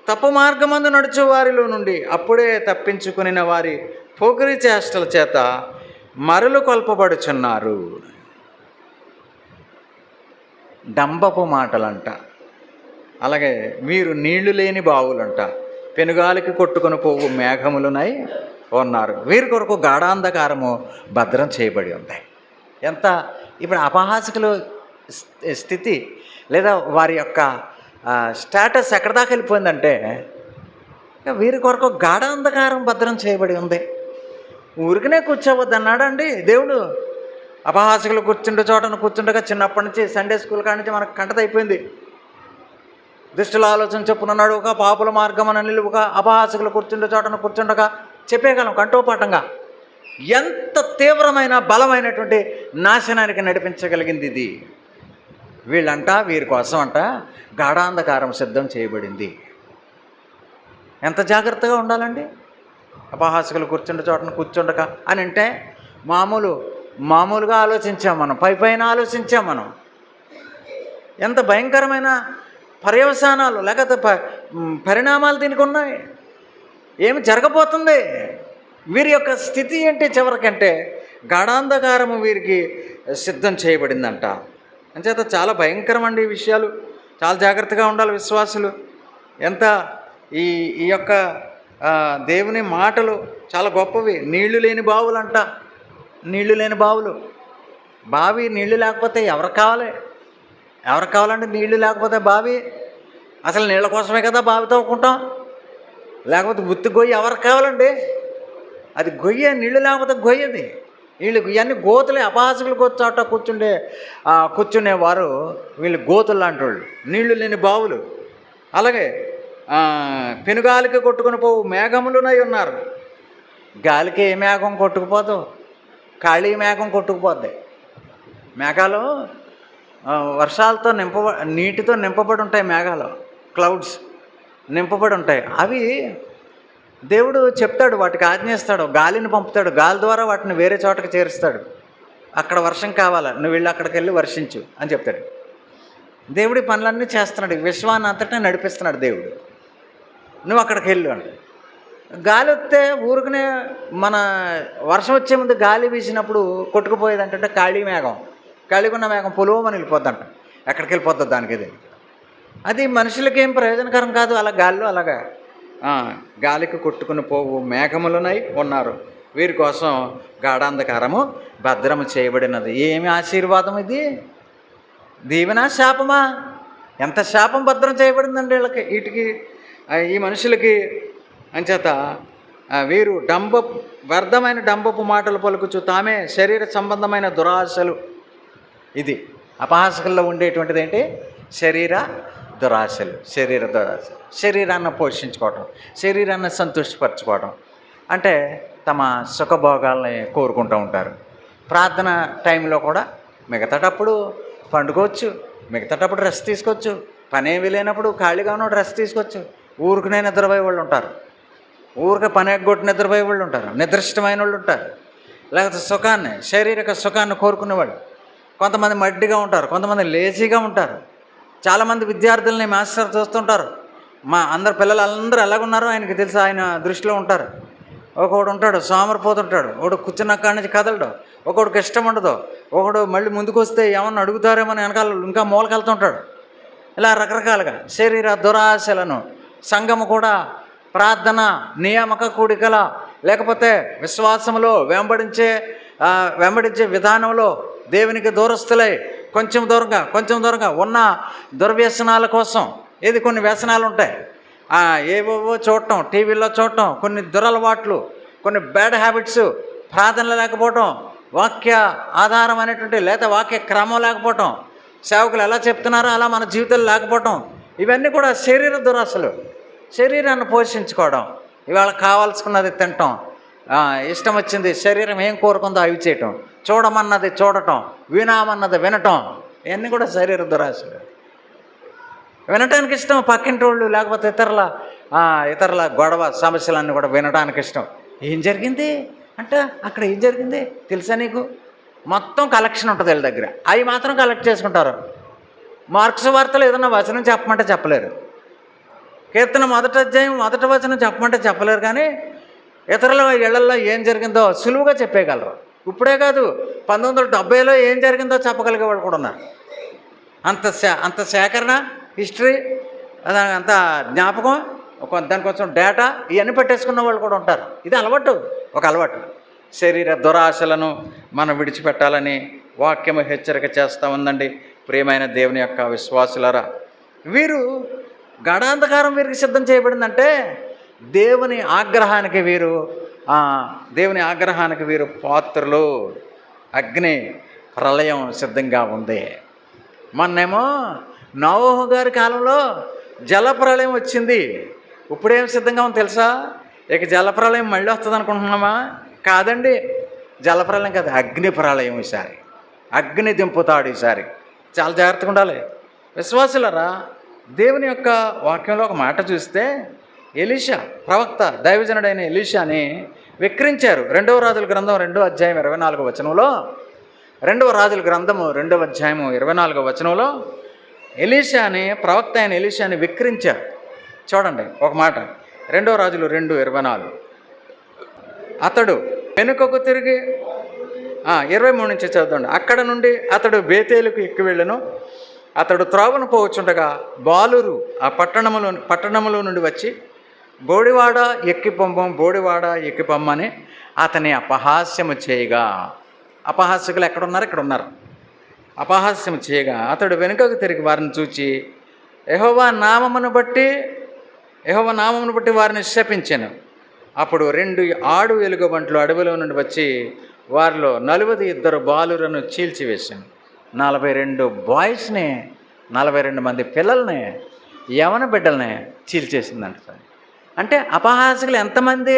తప్పు మార్గమందు నడుచు వారిలో నుండి అప్పుడే తప్పించుకుని వారి పోకిరి చేష్టల చేత మరలు కొల్పబడుచున్నారు. డంబపు మాటలంట. అలాగే వీరు నీళ్లు లేని బావులంట, పెనుగాలికి కొట్టుకొని పోవు మేఘములునై ఉన్నారు. వీరి కొరకు గాఢాంధకారము భద్రం చేయబడి ఉంది. ఎంత ఇప్పుడు అపహాసకుల స్థితి లేదా వారి యొక్క స్టేటస్ ఎక్కడి దాకా వెళ్ళిపోయిందంటే, వీరి కొరకు గాఢాంధకారం భద్రం చేయబడి ఉంది. ఊరికనే కూర్చోవద్దన్నాడు అండి దేవుడు. అపహాసకులు కూర్చుండే చోటను కూర్చుండగా చిన్నప్పటి నుంచి సండే స్కూల్ కాడి నుంచి మనకు కంటతైపోయింది. దుష్టుల ఆలోచన చెప్పునున్నాడు ఒక పాపుల మార్గం అని నిలువుగా అపహాసకులు కూర్చుండే చోటను కూర్చుండగా చెప్పేయగలం కంఠోపాఠంగా. ఎంత తీవ్రమైన బలమైనటువంటి నాశనానికి నడిపించగలిగింది ఇది. వీరి కోసం అంట గాఢాంధకారం సిద్ధం చేయబడింది. ఎంత జాగ్రత్తగా ఉండాలండి. అపహాసకులు కూర్చుండే చోటను కూర్చుండక అని అంటే మామూలుగా ఆలోచించాం మనం, పైన ఆలోచించాం మనం. ఎంత భయంకరమైన పర్యవసానాలు లేకపోతే పరిణామాలు దీనికి ఉన్నాయి. ఏమి జరగబోతుంది, వీరి యొక్క స్థితి ఏంటి చివరికంటే గాఢాంధకారము వీరికి సిద్ధం చేయబడిందంట. అంచేత చాలా భయంకరం అండి ఈ విషయాలు. చాలా జాగ్రత్తగా ఉండాలి విశ్వాసులు. ఎంత ఈ యొక్క దేవుని మాటలు చాలా గొప్పవి. నీళ్లు లేని బావులంట. నీళ్లు లేని బావులు, బావి నీళ్లు లేకపోతే ఎవరికి కావాలండి? నీళ్లు లేకపోతే బావి, అసలు నీళ్ళ కోసమే కదా బావి తవ్వుకుంటాం. లేకపోతే గుత్తి గొయ్యి ఎవరికి కావాలండి? అది గొయ్యే, నీళ్ళు లేకపోతే గొయ్యది. ఇవన్నీ గోతులే. అపహాసకులు చోట కూర్చునేవారు వీళ్ళు గోతులు లాంటి వాళ్ళు, నీళ్లు లేని బావులు. అలాగే పెనుగాలికి కొట్టుకుని పోవు మేఘములునై ఉన్నారు. గాలికి ఏ మేఘం కొట్టుకుపోదు, ఖాళీ మేఘం కొట్టుకుపోద్ది. మేఘాలు వర్షాలతో నీటితో నింపబడి ఉంటాయి. మేఘాలు, క్లౌడ్స్ నింపబడి ఉంటాయి. అవి దేవుడు చెప్తాడు, వాటికి ఆజ్ఞిస్తాడు, గాలిని పంపుతాడు. గాలి ద్వారా వాటిని వేరే చోటకి చేరుస్తాడు. అక్కడ వర్షం కావాలా, నువ్వు వెళ్ళి అక్కడికి వెళ్ళి వర్షించు అని చెప్తాడు. దేవుడి పనులన్నీ చేస్తున్నాడు, విశ్వాన్ని అంతటా నడిపిస్తున్నాడు దేవుడు. నువ్వు అక్కడికి వెళ్ళు అంటే. గాలి వస్తే ఊరికనే మన వర్షం వచ్చే ముందు గాలి వీసినప్పుడు కొట్టుకుపోయేది అంటే ఖాళీగా ఉన్న మేఘం పొలువమని వెళ్ళిపోద్దంట. ఎక్కడికి వెళ్ళిపోద్ది దానికి అది మనుషులకి ఏం ప్రయోజనకరం కాదు. అలా గాలిలో అలాగా గాలికి కొట్టుకుని పోవు మేఘములునై ఉన్నారు. వీరి కోసం గాఢాంధకారము భద్రము చేయబడినది. ఏమి ఆశీర్వాదం ఇది! దీవెనా శాపమా? ఎంత శాపం భద్రం చేయబడిందండి వీటికి, ఈ మనుషులకి. అంచేత వీరు వ్యర్థమైన డంబపు మాటలు పలుకుచు తామే శరీర సంబంధమైన దురాశలు. ఇది అపహాసకుల్లో ఉండేటువంటిది ఏంటి? శరీర దురాశలు. శరీరాన్ని పోషించుకోవటం, శరీరాన్ని సంతృష్టిపరచుకోవటం అంటే తమ సుఖభోగాల్ని కోరుకుంటూ ఉంటారు. ప్రార్థన టైంలో కూడా మిగతాటప్పుడు పండుకోవచ్చు, మిగతాటప్పుడు రెస్ట్ తీసుకోవచ్చు, పని ఏమీ లేనప్పుడు ఖాళీగా ఉన్నప్పుడు రెస్ట్ తీసుకోవచ్చు. ఊరికనే నిద్రపోయే వాళ్ళు ఉంటారు, ఊరికే పని ఎగ్గొట్టి నిద్రపోయే వాళ్ళు ఉంటారు, నిద్రిష్టమైన వాళ్ళు ఉంటారు, లేకపోతే సుఖాన్ని, శారీరక సుఖాన్ని కోరుకునేవాళ్ళు. కొంతమంది మడ్డిగా ఉంటారు, కొంతమంది లేజీగా ఉంటారు. చాలామంది విద్యార్థులని మాస్టర్ చూస్తుంటారు. మా అందరు పిల్లలు అందరూ ఎలాగున్నారో ఆయనకి తెలుసు, ఆయన దృష్టిలో ఉంటారు. ఒకడు ఉంటాడు సోమరిపోతుంటాడు, ఒకడు కూర్చున్న కాడి నుంచి కదలడు, ఒకడికి ఇష్టం ఉండదు, ఒకడు మళ్ళీ ముందుకు వస్తే ఏమన్నా అడుగుతారేమో అని వెనకాల ఇంకా మూలకెళ్తుంటాడు. ఇలా రకరకాలుగా శరీర దురాశలను సంఘము కూడా ప్రార్థన, నియామక కూడికల, లేకపోతే విశ్వాసంలో వెంబడించే విధానంలో దేవునికి దూరస్తులై కొంచెం దూరంగా ఉన్న దుర్వ్యసనాల కోసం, ఇది కొన్ని వ్యసనాలు ఉంటాయి, ఏవేవో చూడటం, టీవీల్లో చూడటం, కొన్ని దురలవాట్లు, కొన్ని బ్యాడ్ హ్యాబిట్స్, ప్రార్థనలు లేకపోవటం, వాక్య ఆధారం అనేటువంటి లేదా వాక్య క్రమం లేకపోవటం, సేవకులు ఎలా చెప్తున్నారో అలా మన జీవితాలు లేకపోవటం, ఇవన్నీ కూడా శరీర దురాశలు. శరీరాన్ని పోషించుకోవడం, ఇవాళ కావాల్సుకున్నది తినటం, ఇష్టం వచ్చింది శరీరం ఏం కోరుకుందో అవి చేయటం, చూడమన్నది చూడటం, వినామన్నది వినటం, ఇవన్నీ కూడా శరీర దురాశలు. వినటానికి ఇష్టం పక్కింటి వాళ్ళు, లేకపోతే ఇతరుల గొడవ సమస్యలన్నీ కూడా వినడానికి ఇష్టం. ఏం జరిగింది అంటే అక్కడ ఏం జరిగింది తెలుసా నీకు, మొత్తం కలెక్షన్ ఉంటుంది వీళ్ళ దగ్గర, అవి మాత్రం కలెక్ట్ చేసుకుంటారు. మార్క్స్ వార్తలు ఏదన్నా వచనం చెప్పమంటే చెప్పలేరు, కీర్తన 1వ అధ్యాయం 1వ వచనం చెప్పమంటే చెప్పలేరు, కానీ ఇతరుల ఇళ్లల్లో ఏం జరిగిందో సులువుగా చెప్పేయగలరు. ఇప్పుడే కాదు, 1970లో ఏం జరిగిందో చెప్పగలిగే వాళ్ళు కూడా ఉన్నారు. అంత సేకరణ, హిస్టరీ, అంత జ్ఞాపకం, దానికోసం డేటా ఇవన్నీ పెట్టేసుకున్న వాళ్ళు కూడా ఉంటారు. ఇది ఒక అలవాటు. శరీర దురాశలను మనం విడిచిపెట్టాలని వాక్యము హెచ్చరిక చేస్తూ ఉందండి. ప్రియమైన దేవుని యొక్క విశ్వాసులారా, వీరు గడాంధకారం వీరికి సిద్ధం చేయబడిందంటే దేవుని ఆగ్రహానికి వీరు పాత్రలు. అగ్ని ప్రళయం సిద్ధంగా ఉంది. మొన్నేమో నోవహు గారి కాలంలో జలప్రళయం వచ్చింది. ఇప్పుడేం సిద్ధంగా ఉంది తెలుసా? ఇక జలప్రళయం మళ్ళీ వస్తుంది అనుకుంటున్నామా? కాదండి, జలప్రళయం కాదు, అగ్ని ప్రళయం. ఈసారి అగ్ని దింపుతాడు. ఈసారి చాలా జాగ్రత్తగా ఉండాలి విశ్వాసులరా. దేవుని యొక్క వాక్యంలో ఒక మాట చూస్తే, ఎలీషా ప్రవక్త, దైవజనుడైన ఎలీషాని విక్రించారు. 2వ రాజుల గ్రంథం 2వ అధ్యాయం 24వ వచనంలో, 2వ రాజుల గ్రంథము 2వ అధ్యాయము 24వ వచనంలో ప్రవక్త అయిన ఎలీషాని విక్రించారు. చూడండి ఒక మాట, 2వ రాజులు 2:24. అతడు వెనుకకు తిరిగి 23 నుంచి చదవండి. అక్కడ నుండి అతడు బేతేలుకు ఎక్కి వెళ్ళను. అతడు త్రోవను పోవచ్చుండగా బాలురు ఆ పట్టణములో నుండి వచ్చి బోడివాడ ఎక్కి పొమ్మని అతని అపహాస్యము చేయగా, అపహాస్యకులు ఎక్కడున్నారు? ఇక్కడ ఉన్నారు. అపహాస్యము చేయగా అతడు వెనుకకు తిరిగి వారిని చూచి యెహోవా నామమును బట్టి వారిని శపించెను. అప్పుడు 2 ఆడు ఎలుగుబంట్లు అడవిలో నుండి వచ్చి వారిలో 42 బాలురను చీల్చివేశాను. 42 బాయ్స్ని, 42 మంది పిల్లల్ని, యవన బిడ్డల్ని చీల్చేసిందంట. అంటే అపహాసకులు ఎంతమంది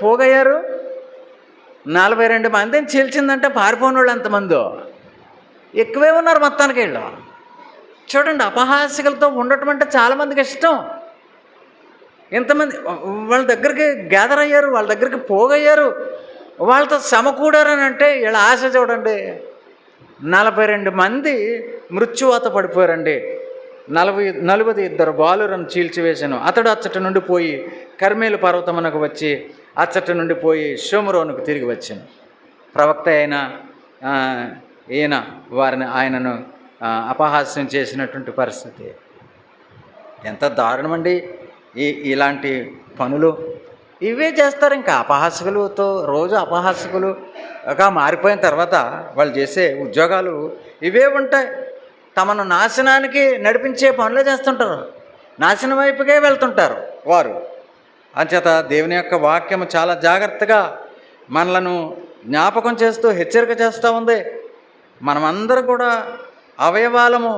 పోగయ్యారు? 42 మందిని చీల్చిందంటే పారిపోయిన వాళ్ళు ఎంతమందో ఎక్కువే ఉన్నారు మొత్తానికి. వీళ్ళు చూడండి, అపహాసకులతో ఉండటం అంటే చాలామందికి ఇష్టం. ఎంతమంది వాళ్ళ దగ్గరికి గ్యాదర్ అయ్యారు, వాళ్ళ దగ్గరికి పోగయ్యారు, వాళ్ళతో సమకూడారని అంటే వీళ్ళ ఆశ చూడండి. 42 మంది మృత్యువాత పడిపోయారండి. 42 బాలురను చీల్చివేశాను. అతడు అచ్చటి నుండి పోయి కర్మేలు పర్వతమునకు వచ్చి అచ్చటి నుండి పోయి షోమ్రోనుకు తిరిగి వచ్చాను. ప్రవక్త అయిన ఆయనను అపహాస్యం చేసినటువంటి పరిస్థితి ఎంత దారుణమండి. ఇలాంటి పనులు ఇవే చేస్తారు. ఇంకా అపహాసకులతో రోజు అపహాసకులుగా మారిపోయిన తర్వాత వాళ్ళు చేసే ఉద్యోగాలు ఇవే ఉంటాయి. తమను నాశనానికి నడిపించే పనులే చేస్తుంటారు, నాశనం వైపుకే వెళ్తుంటారు వారు. అంచేత దేవుని యొక్క వాక్యము చాలా జాగ్రత్తగా మనలను జ్ఞాపకం చేస్తూ హెచ్చరిక చేస్తూ ఉంది. మనమందరం కూడా అవయవాలము,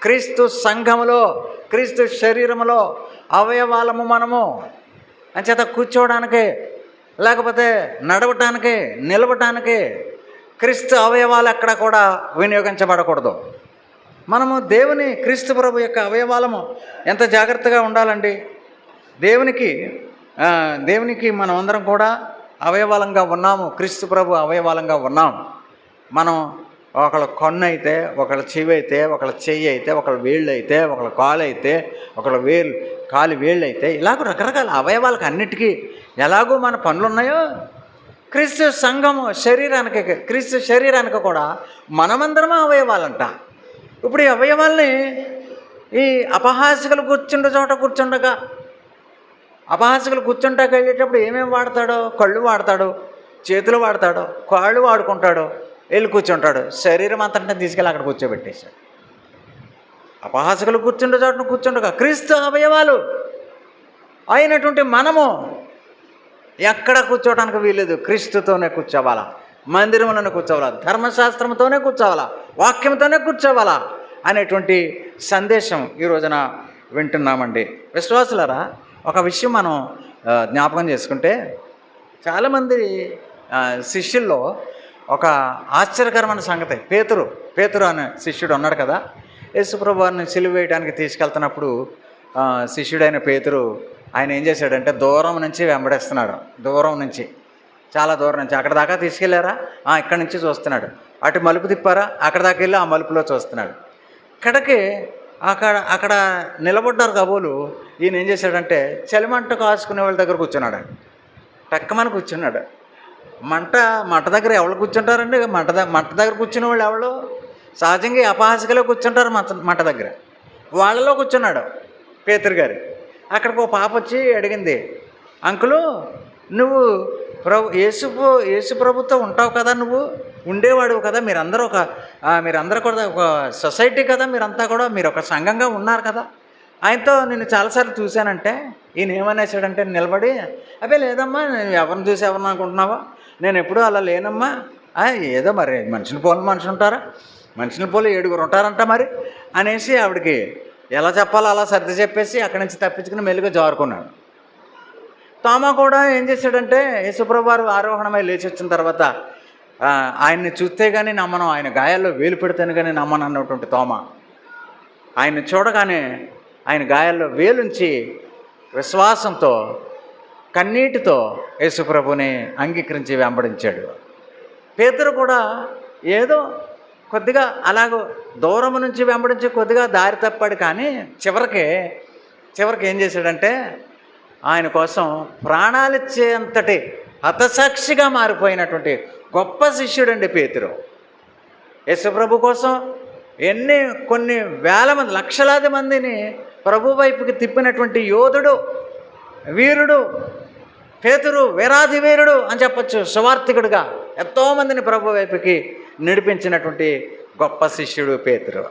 క్రీస్తు సంఘములో, క్రీస్తు శరీరములో అవయవాలము మనము. అంచేత కూర్చోవడానికి, లేకపోతే నడవటానికి, నిలవటానికి క్రీస్తు అవయవాలు ఎక్కడ కూడా వినియోగించబడకూడదు. మనము క్రీస్తు ప్రభు యొక్క అవయవాలము ఎంత జాగ్రత్తగా ఉండాలండి. దేవునికి మనం అందరం కూడా అవయవాలంగా ఉన్నాము. క్రీస్తు ప్రభు అవయవాలంగా ఉన్నాం. మనం ఒకళ్ళ కన్ను అయితే, ఒకళ్ళ చెవి అయితే, ఒకళ్ళ చెయ్యి అయితే, ఒకళ్ళ వేళ్ళు అయితే, ఒకళ్ళ కాలు అయితే, ఒకళ్ళ కాలు వేళ్ళు అయితే, ఇలాగ రకరకాల అవయవాలకు అన్నిటికీ ఎలాగో మన పనులు ఉన్నాయో క్రీస్తు సంఘము క్రీస్తు శరీరానికి కూడా మనమందరమే అవయవాలంట. ఇప్పుడు ఈ అవయవాల్ని ఈ అపహాసికలు కూర్చుంటాక వెళ్ళేటప్పుడు ఏమేమి వాడతాడో, కళ్ళు వాడతాడు, చేతులు వాడతాడు, కాళ్ళు వాడుకుంటాడు, వెళ్ళి కూర్చుంటాడు. శరీరం అంతటా తీసుకెళ్ళి అక్కడ కూర్చోబెట్టేశాడు. అపహాసికలు కూర్చుండగా క్రీస్తు అవయవాలు అయినటువంటి మనము ఎక్కడ కూర్చోవడానికి వీలేదు. క్రీస్తుతోనే కూర్చోవాలా, మందిరంలోనే కూర్చోవాలా, ధర్మశాస్త్రంతోనే కూర్చోవాలా, వాక్యంతోనే కూర్చోవాలా అనేటువంటి సందేశం ఈ రోజున వింటున్నామండి. విశ్వాసులారా, ఒక విషయం మనం జ్ఞాపకం చేసుకుంటే, చాలామంది శిష్యుల్లో ఒక ఆశ్చర్యకరమైన సంగతి, పేతురు అనే శిష్యుడు ఉన్నాడు కదా. యేసుప్రభు వారిని సిలువ వేయడానికి తీసుకెళ్తున్నప్పుడు శిష్యుడైన పేతురు ఆయన ఏం చేశాడంటే దూరం నుంచి వెంబడిస్తున్నాడు. చాలా దూరం నుంచి అక్కడ దాకా తీసుకెళ్లారా, ఇక్కడి నుంచి చూస్తున్నాడు. అటు మలుపు తిప్పారా, అక్కడ దాకా వెళ్ళి ఆ మలుపులో చూస్తున్నాడు. అక్కడ నిలబడ్డారు కాబోలు. ఈయన ఏం చేశాడంటే చలిమంట కాసుకునే వాళ్ళ దగ్గర కూర్చున్నాడు. టక్కమని కూర్చున్నాడు. మంట దగ్గర ఎవరు కూర్చుంటారండి? మంట దగ్గర కూర్చునే వాళ్ళు ఎవరు? సహజంగా అపహాసికలో కూర్చుంటారు మంట దగ్గర. వాళ్ళలో కూర్చున్నాడు పేతురు గారు. అక్కడికి ఒక పాప వచ్చి అడిగింది, అంకులు నువ్వు యేసు ప్రభుతో ఉంటావు కదా, నువ్వు ఉండేవాడు కదా, మీరందరూ కూడా ఒక సొసైటీ కదా, మీరు ఒక సంఘంగా ఉన్నారు కదా, ఆయనతో నేను చాలాసార్లు చూశానంటే ఈయన ఏమనేసాడంటే నిలబడి, అబ్బే లేదమ్మా, నేను ఎవరిని చూసి ఎవరిని అనుకుంటున్నావా, నేను ఎప్పుడూ అలా లేనమ్మా, ఏదో మరి మనుషులు ఉంటారా, మనుషుల పోలు 7 ఉంటారంట మరి అనేసి ఆవిడకి ఎలా చెప్పాలో అలా సర్ది చెప్పేసి అక్కడి నుంచి తప్పించుకుని మెల్లిగా జారుకున్నాడు. తోమా కూడా ఏం చేశాడంటే యేసుప్రభు వారు ఆరోహణమై లేచి వచ్చిన తర్వాత ఆయన్ని చూస్తే కానీ నమ్మను, ఆయన గాయాల్లో వేలు పెడితేనే కానీ నమ్మను అన్నటువంటి తోమా ఆయన్ని చూడగానే ఆయన గాయాల్లో వేలుంచి విశ్వాసంతో కన్నీటితో యేసుప్రభుని అంగీకరించి వెంబడించాడు. పేతురు కూడా ఏదో కొద్దిగా అలాగో దూరం నుంచి వెంబడించి కొద్దిగా దారి తప్పాడు. కానీ చివరికి ఏం చేశాడంటే ఆయన కోసం ప్రాణాలిచ్చేంతటి హతసాక్షిగా మారిపోయినటువంటి గొప్ప శిష్యుడండి పేతురు. యేసుప్రభు కోసం కొన్ని వేల మంది, లక్షలాది మందిని ప్రభు వైపుకి తిప్పినటువంటి యోధుడు, వీరుడు పేతురు. వీరాధి వీరుడు అని చెప్పచ్చు. సువార్థికుడుగా ఎంతోమందిని ప్రభు వైపుకి నడిపించినటువంటి గొప్ప శిష్యుడు పేతురు.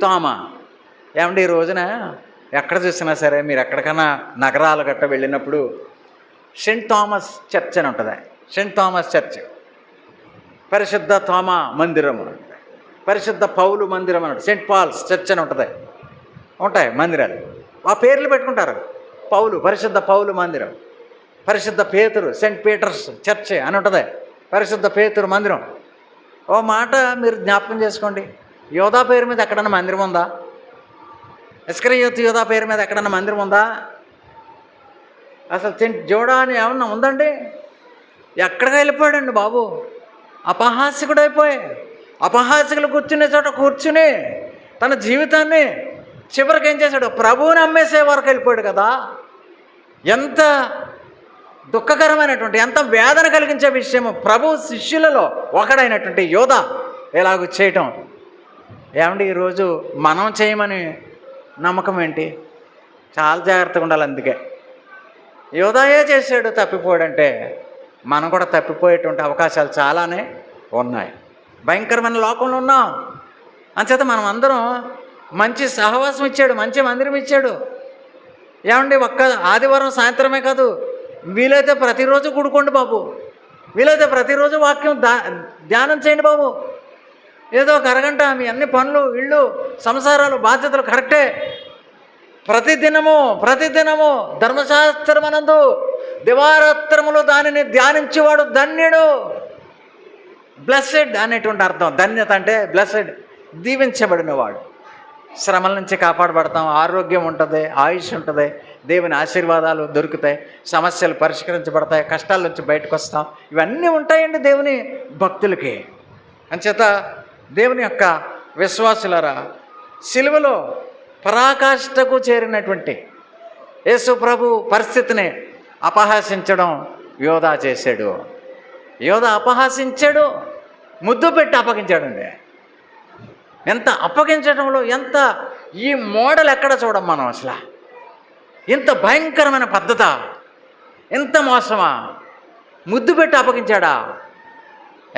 తోమా ఏమంటే ఈ రోజున ఎక్కడ చూసినా సరే, మీరు ఎక్కడికైనా నగరాలు గట్ట వెళ్ళినప్పుడు సెయింట్ థామస్ చర్చ్ అని ఉంటుంది. సెయింట్ థామస్ చర్చ్, పరిశుద్ధ తోమా మందిరం, పరిశుద్ధ పౌలు మందిరం అని, సెయింట్ పాల్స్ చర్చ్ అని ఉంటాయి మందిరాలు. ఆ పేర్లు పెట్టుకుంటారు. పరిశుద్ధ పౌలు మందిరం, పరిశుద్ధ పేతురు, సెయింట్ పీటర్స్ చర్చ్ అని ఉంటుంది, పరిశుద్ధ పేతురు మందిరం. ఓ మాట మీరు జ్ఞాపకం చేసుకోండి, యోధా పేరు మీద ఎక్కడన్నా మందిరం ఉందా? ఇస్కరియోతు యోధా పేరు మీద ఎక్కడన్నా మందిరం ఉందా? అసలు సెయింట్ జోడా అని ఏమన్నా ఉందండి? ఎక్కడికి వెళ్ళిపోయాడండి బాబు? అపహాసికులు కూర్చునే చోట కూర్చుని తన జీవితాన్ని చివరికి ఏం చేశాడు? ప్రభువుని అమ్మేసే వరకు వెళ్ళిపోయాడు కదా. ఎంత దుఃఖకరమైనటువంటి, ఎంత వేదన కలిగించే విషయము. ప్రభు శిష్యులలో ఒకడైనటువంటి యోధా ఎలాగూ చేయటం. ఏమండి ఈరోజు మనం చేయమని నమ్మకం ఏంటి? చాలా జాగ్రత్తగా ఉండాలి. అందుకే యోధాయే చేశాడు, తప్పిపోయాడంటే మనం కూడా తప్పిపోయేటువంటి అవకాశాలు చాలానే ఉన్నాయి. భయంకరమైన లోకంలో ఉన్నాం. అంచేత మనం అందరం మంచి సహవాసం ఇచ్చాడు, మంచి మందిరం ఇచ్చాడు. ఏమండి ఒక్క ఆదివారం సాయంత్రమే కాదు, వీలైతే ప్రతిరోజు కూడుకోండి బాబు, వీలైతే ప్రతిరోజు వాక్యం ధ్యానం చేయండి బాబు. ఏదో ఒక అరగంట మీ అన్ని పనులు, ఇళ్ళు, సంసారాలు, బాధ్యతలు కరెక్టే. ప్రతిదినము ధర్మశాస్త్రమనందు దివారాత్రములు దానిని ధ్యానించేవాడు ధన్యుడు. బ్లెస్సెడ్ అనేటువంటి అర్థం. ధన్యత అంటే బ్లెస్సెడ్. దీవించబడినవాడు. శ్రమల నుంచి కాపాడబడతాం, ఆరోగ్యం ఉంటుంది, ఆయుష్ ఉంటుంది, దేవుని ఆశీర్వాదాలు దొరుకుతాయి, సమస్యలు పరిష్కరించబడతాయి, కష్టాల నుంచి బయటకు వస్తాం. ఇవన్నీ ఉంటాయండి దేవుని భక్తులకి. అంచేత దేవుని యొక్క విశ్వాసులారా, సిలువలో పరాకాష్ఠకు చేరినటువంటి యేసు ప్రభు పరిస్థితిని అపహాసించడం యోధా చేశాడు. యోధా అపహాసించాడు, ముద్దు పెట్టి అప్పగించాడండి. ఎంత అప్పగించడంలో ఎంత ఈ మోడల్ ఎక్కడ చూడం మనం అసలు. ఇంత భయంకరమైన పద్ధత, ఎంత మోసమా, ముద్దు పెట్టి అప్పగించాడా?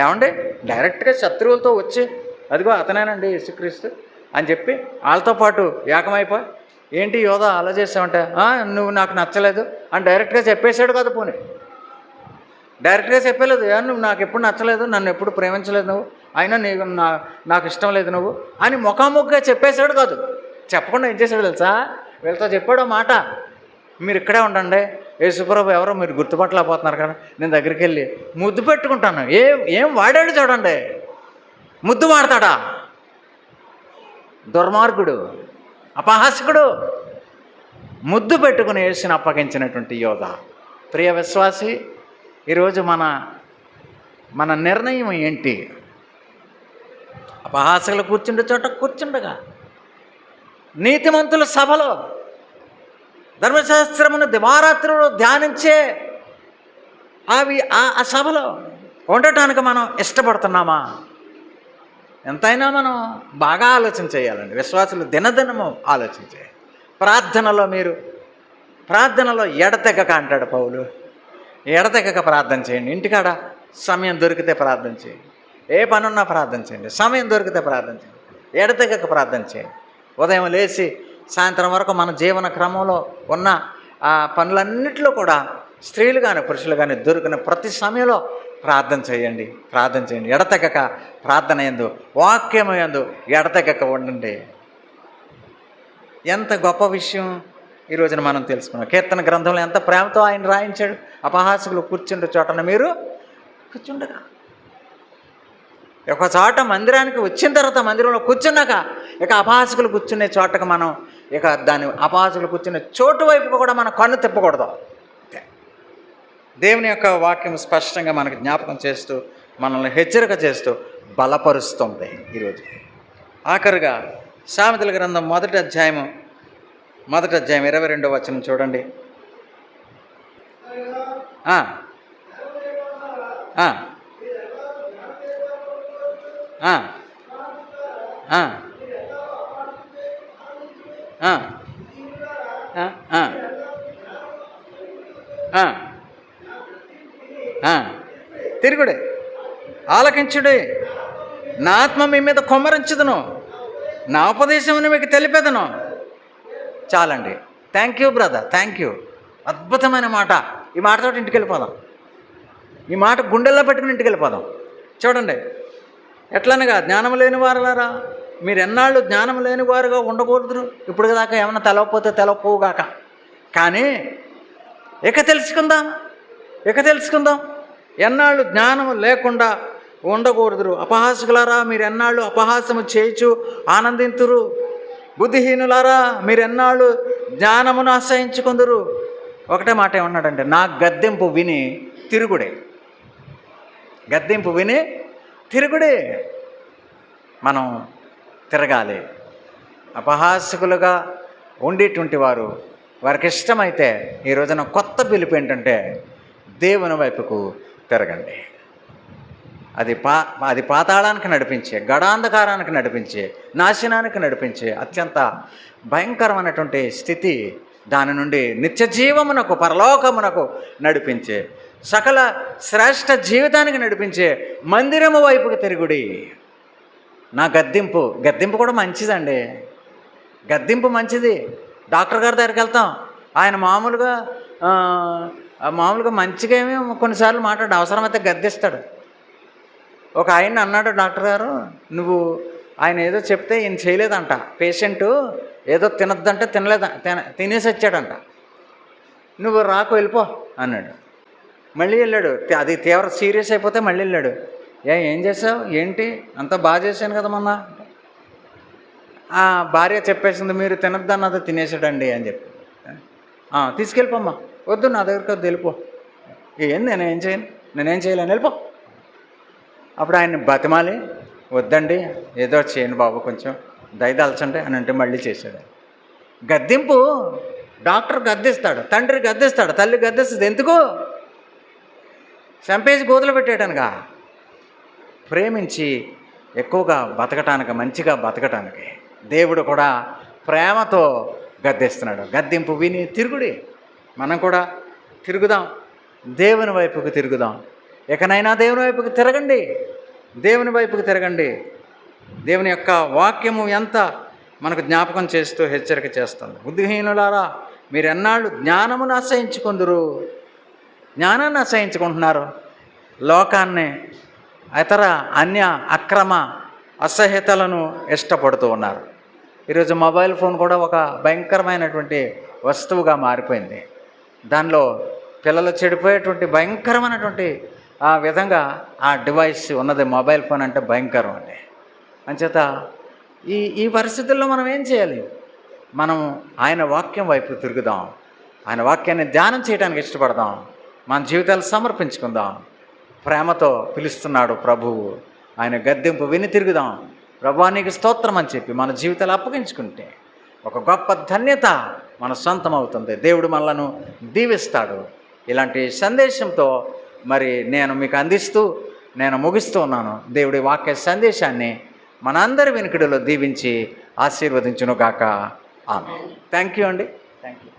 ఏమండి, డైరెక్ట్గా శత్రువులతో వచ్చి అదిగో అతనేనండి యేసుక్రీస్తు అని చెప్పి వాళ్ళతో పాటు ఏకమైపో, ఏంటి యోధా అలా చేసావంటే, నువ్వు నాకు నచ్చలేదు అని డైరెక్ట్గా చెప్పేశాడు కదా. పోనీ డైరెక్ట్గా చెప్పలేదు, నువ్వు నాకు ఎప్పుడు నచ్చలేదు, నన్ను ఎప్పుడు ప్రేమించలేదు నువ్వు, అయినా నీకు నాకు ఇష్టం లేదు నువ్వు అని ముఖాముఖిగా చెప్పేశాడు కాదు. చెప్పకుండా ఏం చేశాడు తెలుసా? వీళ్ళతో చెప్పాడు మాట, మీరు ఇక్కడే ఉండండి, యేసుప్రభు ఎవరో మీరు గుర్తుపట్టలేకపోతున్నారు కదా, నేను దగ్గరికి వెళ్ళి ముద్దు పెట్టుకుంటాను. ఏం వాడాడు చూడండి, ముద్దు వాడతాడా? దుర్మార్గుడు, అపహాసకుడు, ముద్దు పెట్టుకుని యేసుని అప్పగించినటువంటి యోధా. ప్రియ విశ్వాసి, ఈరోజు మన నిర్ణయం ఏంటి? అపహాసకులు కూర్చుండే చోట కూర్చుండగా, నీతిమంతుల సభలో ధర్మశాస్త్రమును దివారాత్రులు ధ్యానించే ఆ సభలో ఉండటానికి మనం ఇష్టపడుతున్నామా? ఎంతైనా మనం బాగా ఆలోచన చేయాలండి. విశ్వాసులు దినదినము ఆలోచన చేయాలి. ప్రార్థనలో ఎడతెగక అంటాడు పౌలు. ఎడతెగక ప్రార్థన చేయండి. ఇంటికాడ సమయం దొరికితే ప్రార్థన చేయండి, ఏ పనున్నా ప్రార్థన చేయండి, సమయం దొరికితే ప్రార్థన చేయండి, ఎడతెగక ప్రార్థన చేయండి. ఉదయం లేచి సాయంత్రం వరకు మన జీవన క్రమంలో ఉన్న ఆ పనులన్నింటిలో కూడా స్త్రీలు కానీ పురుషులు కానీ దొరికిన ప్రతి సమయంలో ప్రార్థన చేయండి. ఎడతెగక ప్రార్థన యందు, వాక్యము యందు ఎడతెగక ఉండండి. ఎంత గొప్ప విషయం ఈ రోజున మనం తెలుసుకున్నాం. కీర్తన గ్రంథంలో ఎంత ప్రేమతో ఆయన రాయించాడు. అపహాసకులు కూర్చుండే చోటన మీరు కూర్చుండగా, ఒక చోట మందిరానికి వచ్చిన తర్వాత మందిరంలో కూర్చున్నాక ఇక అపహాసకులు కూర్చునే చోటకు మనం ఇక దాని అపహాసకులు కూర్చునే చోటు వైపు కూడా మనం కన్ను తిప్పకూడదు. దేవుని యొక్క వాక్యం స్పష్టంగా మనకు జ్ఞాపకం చేస్తూ, మనల్ని హెచ్చరిక చేస్తూ బలపరుస్తుంది. ఈరోజు ఆఖరుగా సామెతల గ్రంథం మొదటి అధ్యాయం 22వ వచనం చూడండి. తిరుగుడే, ఆలకించుడే, నా ఆత్మ మీ మీద కొమ్మరించుదును, నా ఉపదేశమును మీకు తెలిపేదను. చాలండి. Thank you brother, thank you. అద్భుతమైన మాట. ఈ మాటతో ఇంటికి వెళ్ళిపోదాం. ఈ మాట గుండెల్లో పెట్టుకుని ఇంటికి వెళ్ళిపోదాం. చూడండి, ఎట్లనగా జ్ఞానం లేని వారులారా, మీరు ఎన్నాళ్ళు జ్ఞానం లేని వారుగా ఉండకూడదు. ఇప్పుడు దాకా ఏమన్నా తెలవకపోతే తెలవపోగాక, కానీ ఇక తెలుసుకుందాం. ఎన్నాళ్ళు జ్ఞానం లేకుండా ఉండకూడదు. అపహాసకులారా, మీరు ఎన్నాళ్ళు అపహాసము చేయుచు ఆనందింతురు. బుద్ధిహీనులారా, మీరు ఎన్నాళ్ళు జ్ఞానమును ఆశ్రయించుకుందరు. ఒకటే మాట ఏమన్నాడంటే, నా గద్దెంపు విని తిరుగుడే. మనం తిరగాలి. అపహాసకులుగా ఉండేటువంటి వారికి ఇష్టమైతే ఈ రోజున కొత్త పిలుపు ఏంటంటే, దేవుని వైపుకు తిరగండి. అది పాతాళానికి నడిపించే, గడాంధకారానికి నడిపించే, నాశనానికి నడిపించే అత్యంత భయంకరమైనటువంటి స్థితి, దాని నుండి నిత్య జీవమునకు, పరలోకమునకు నడిపించే, సకల శ్రేష్ఠ జీవితానికి నడిపించే మందిరము వైపుకి తిరుగుడి. నా గద్దింపు కూడా మంచిదండి. గద్దింపు మంచిది. డాక్టర్ గారి దగ్గరికి వెళ్తాం, ఆయన మామూలుగా మంచిగా ఏమీ కొన్నిసార్లు మాట్లాడు, అవసరమైతే గద్దిస్తాడు. ఒక ఆయన అన్నాడు, డాక్టర్ గారు, ఆయన ఏదో చెప్తే ఈయన చేయలేదంట, పేషెంటు ఏదో తినద్దంటే తినేసి వచ్చాడంట, నువ్వు రాకు వెళ్ళిపో అన్నాడు. మళ్ళీ వెళ్ళాడు, అది సీరియస్ అయిపోతే మళ్ళీ వెళ్ళాడు. ఏం చేసావు, ఏంటి, అంతా బాగా చేశాను కదా మొన్న, ఆ భార్య చెప్పేసింది, మీరు తినద్దన్నది తినేసాడండి అని చెప్పి. తీసుకెళ్ళిపోమ్మా, వద్దు నా దగ్గరికి వద్దు, వెళ్ళిపో. ఏంది నేనేం చేయను, నేనేం చేయలేను, వెళ్ళిపో. అప్పుడు ఆయన్ని బతిమాలి, వద్దండి ఏదో చేయండి బాబు, కొంచెం దయదాల్చండి అని అంటే మళ్ళీ చేశాడు. గద్దింపు, డాక్టర్ గద్దిస్తాడు, తండ్రి గద్దిస్తాడు, తల్లి గద్దిస్తుంది. ఎందుకు? చంపేసి గోతులు పెట్టేయటానుగా? ప్రేమించి ఎక్కువగా బతకటానికి, మంచిగా బతకటానికి దేవుడు కూడా ప్రేమతో గద్దిస్తున్నాడు. గద్దింపు విని తిరుగుడి. మనం కూడా తిరుగుదాం, దేవుని వైపుకి తిరుగుదాం. ఎకనైనా దేవుని వైపుకి తిరగండి, దేవుని వైపుకి తిరగండి. దేవుని యొక్క వాక్యము ఎంత మనకు జ్ఞాపకం చేస్తూ హెచ్చరిక చేస్తుంది. బుద్ధిహీనులారా, మీరు ఎన్నాళ్ళు జ్ఞానమును అసహించుకుందురు? జ్ఞానాన్ని అసహించుకుంటున్నారు, లోకాన్ని, ఇతర అన్య అక్రమ అసహ్యతలను ఇష్టపడుతూ ఉన్నారు. ఈరోజు మొబైల్ ఫోన్ కూడా ఒక భయంకరమైనటువంటి వస్తువుగా మారిపోయింది. దానిలో పిల్లలు చెడిపోయేటువంటి భయంకరమైనటువంటి ఆ విధంగా ఆ డివైస్ ఉన్నది. మొబైల్ ఫోన్ అంటే భయంకరం అండి. అంచేత ఈ పరిస్థితుల్లో మనం ఏం చేయాలి? మనం ఆయన వాక్యం వైపు తిరుగుదాం, ఆయన వాక్యాన్ని ధ్యానం చేయడానికి ఇష్టపడదాం, మన జీవితాలు సమర్పించుకుందాం. ప్రేమతో పిలుస్తున్నాడు ప్రభువు. ఆయన గద్దింపు విని తిరుగుదాం. ప్రభువా నీకు స్తోత్రం అని చెప్పి మన జీవితాలు అప్పగించుకుంటే ఒక గొప్ప ధన్యత మన సొంతం అవుతుంది. దేవుడు మనలను దీవిస్తాడు. ఇలాంటి సందేశంతో మరి నేను మీకు అందిస్తూ నేను ముగిస్తూ ఉన్నాను. దేవుడి వాక్య సందేశాన్ని మనందరి వెనుకడిలో దీవించి ఆశీర్వదించును గాక. ఆమేన్. థ్యాంక్ యూ అండి. Thank you.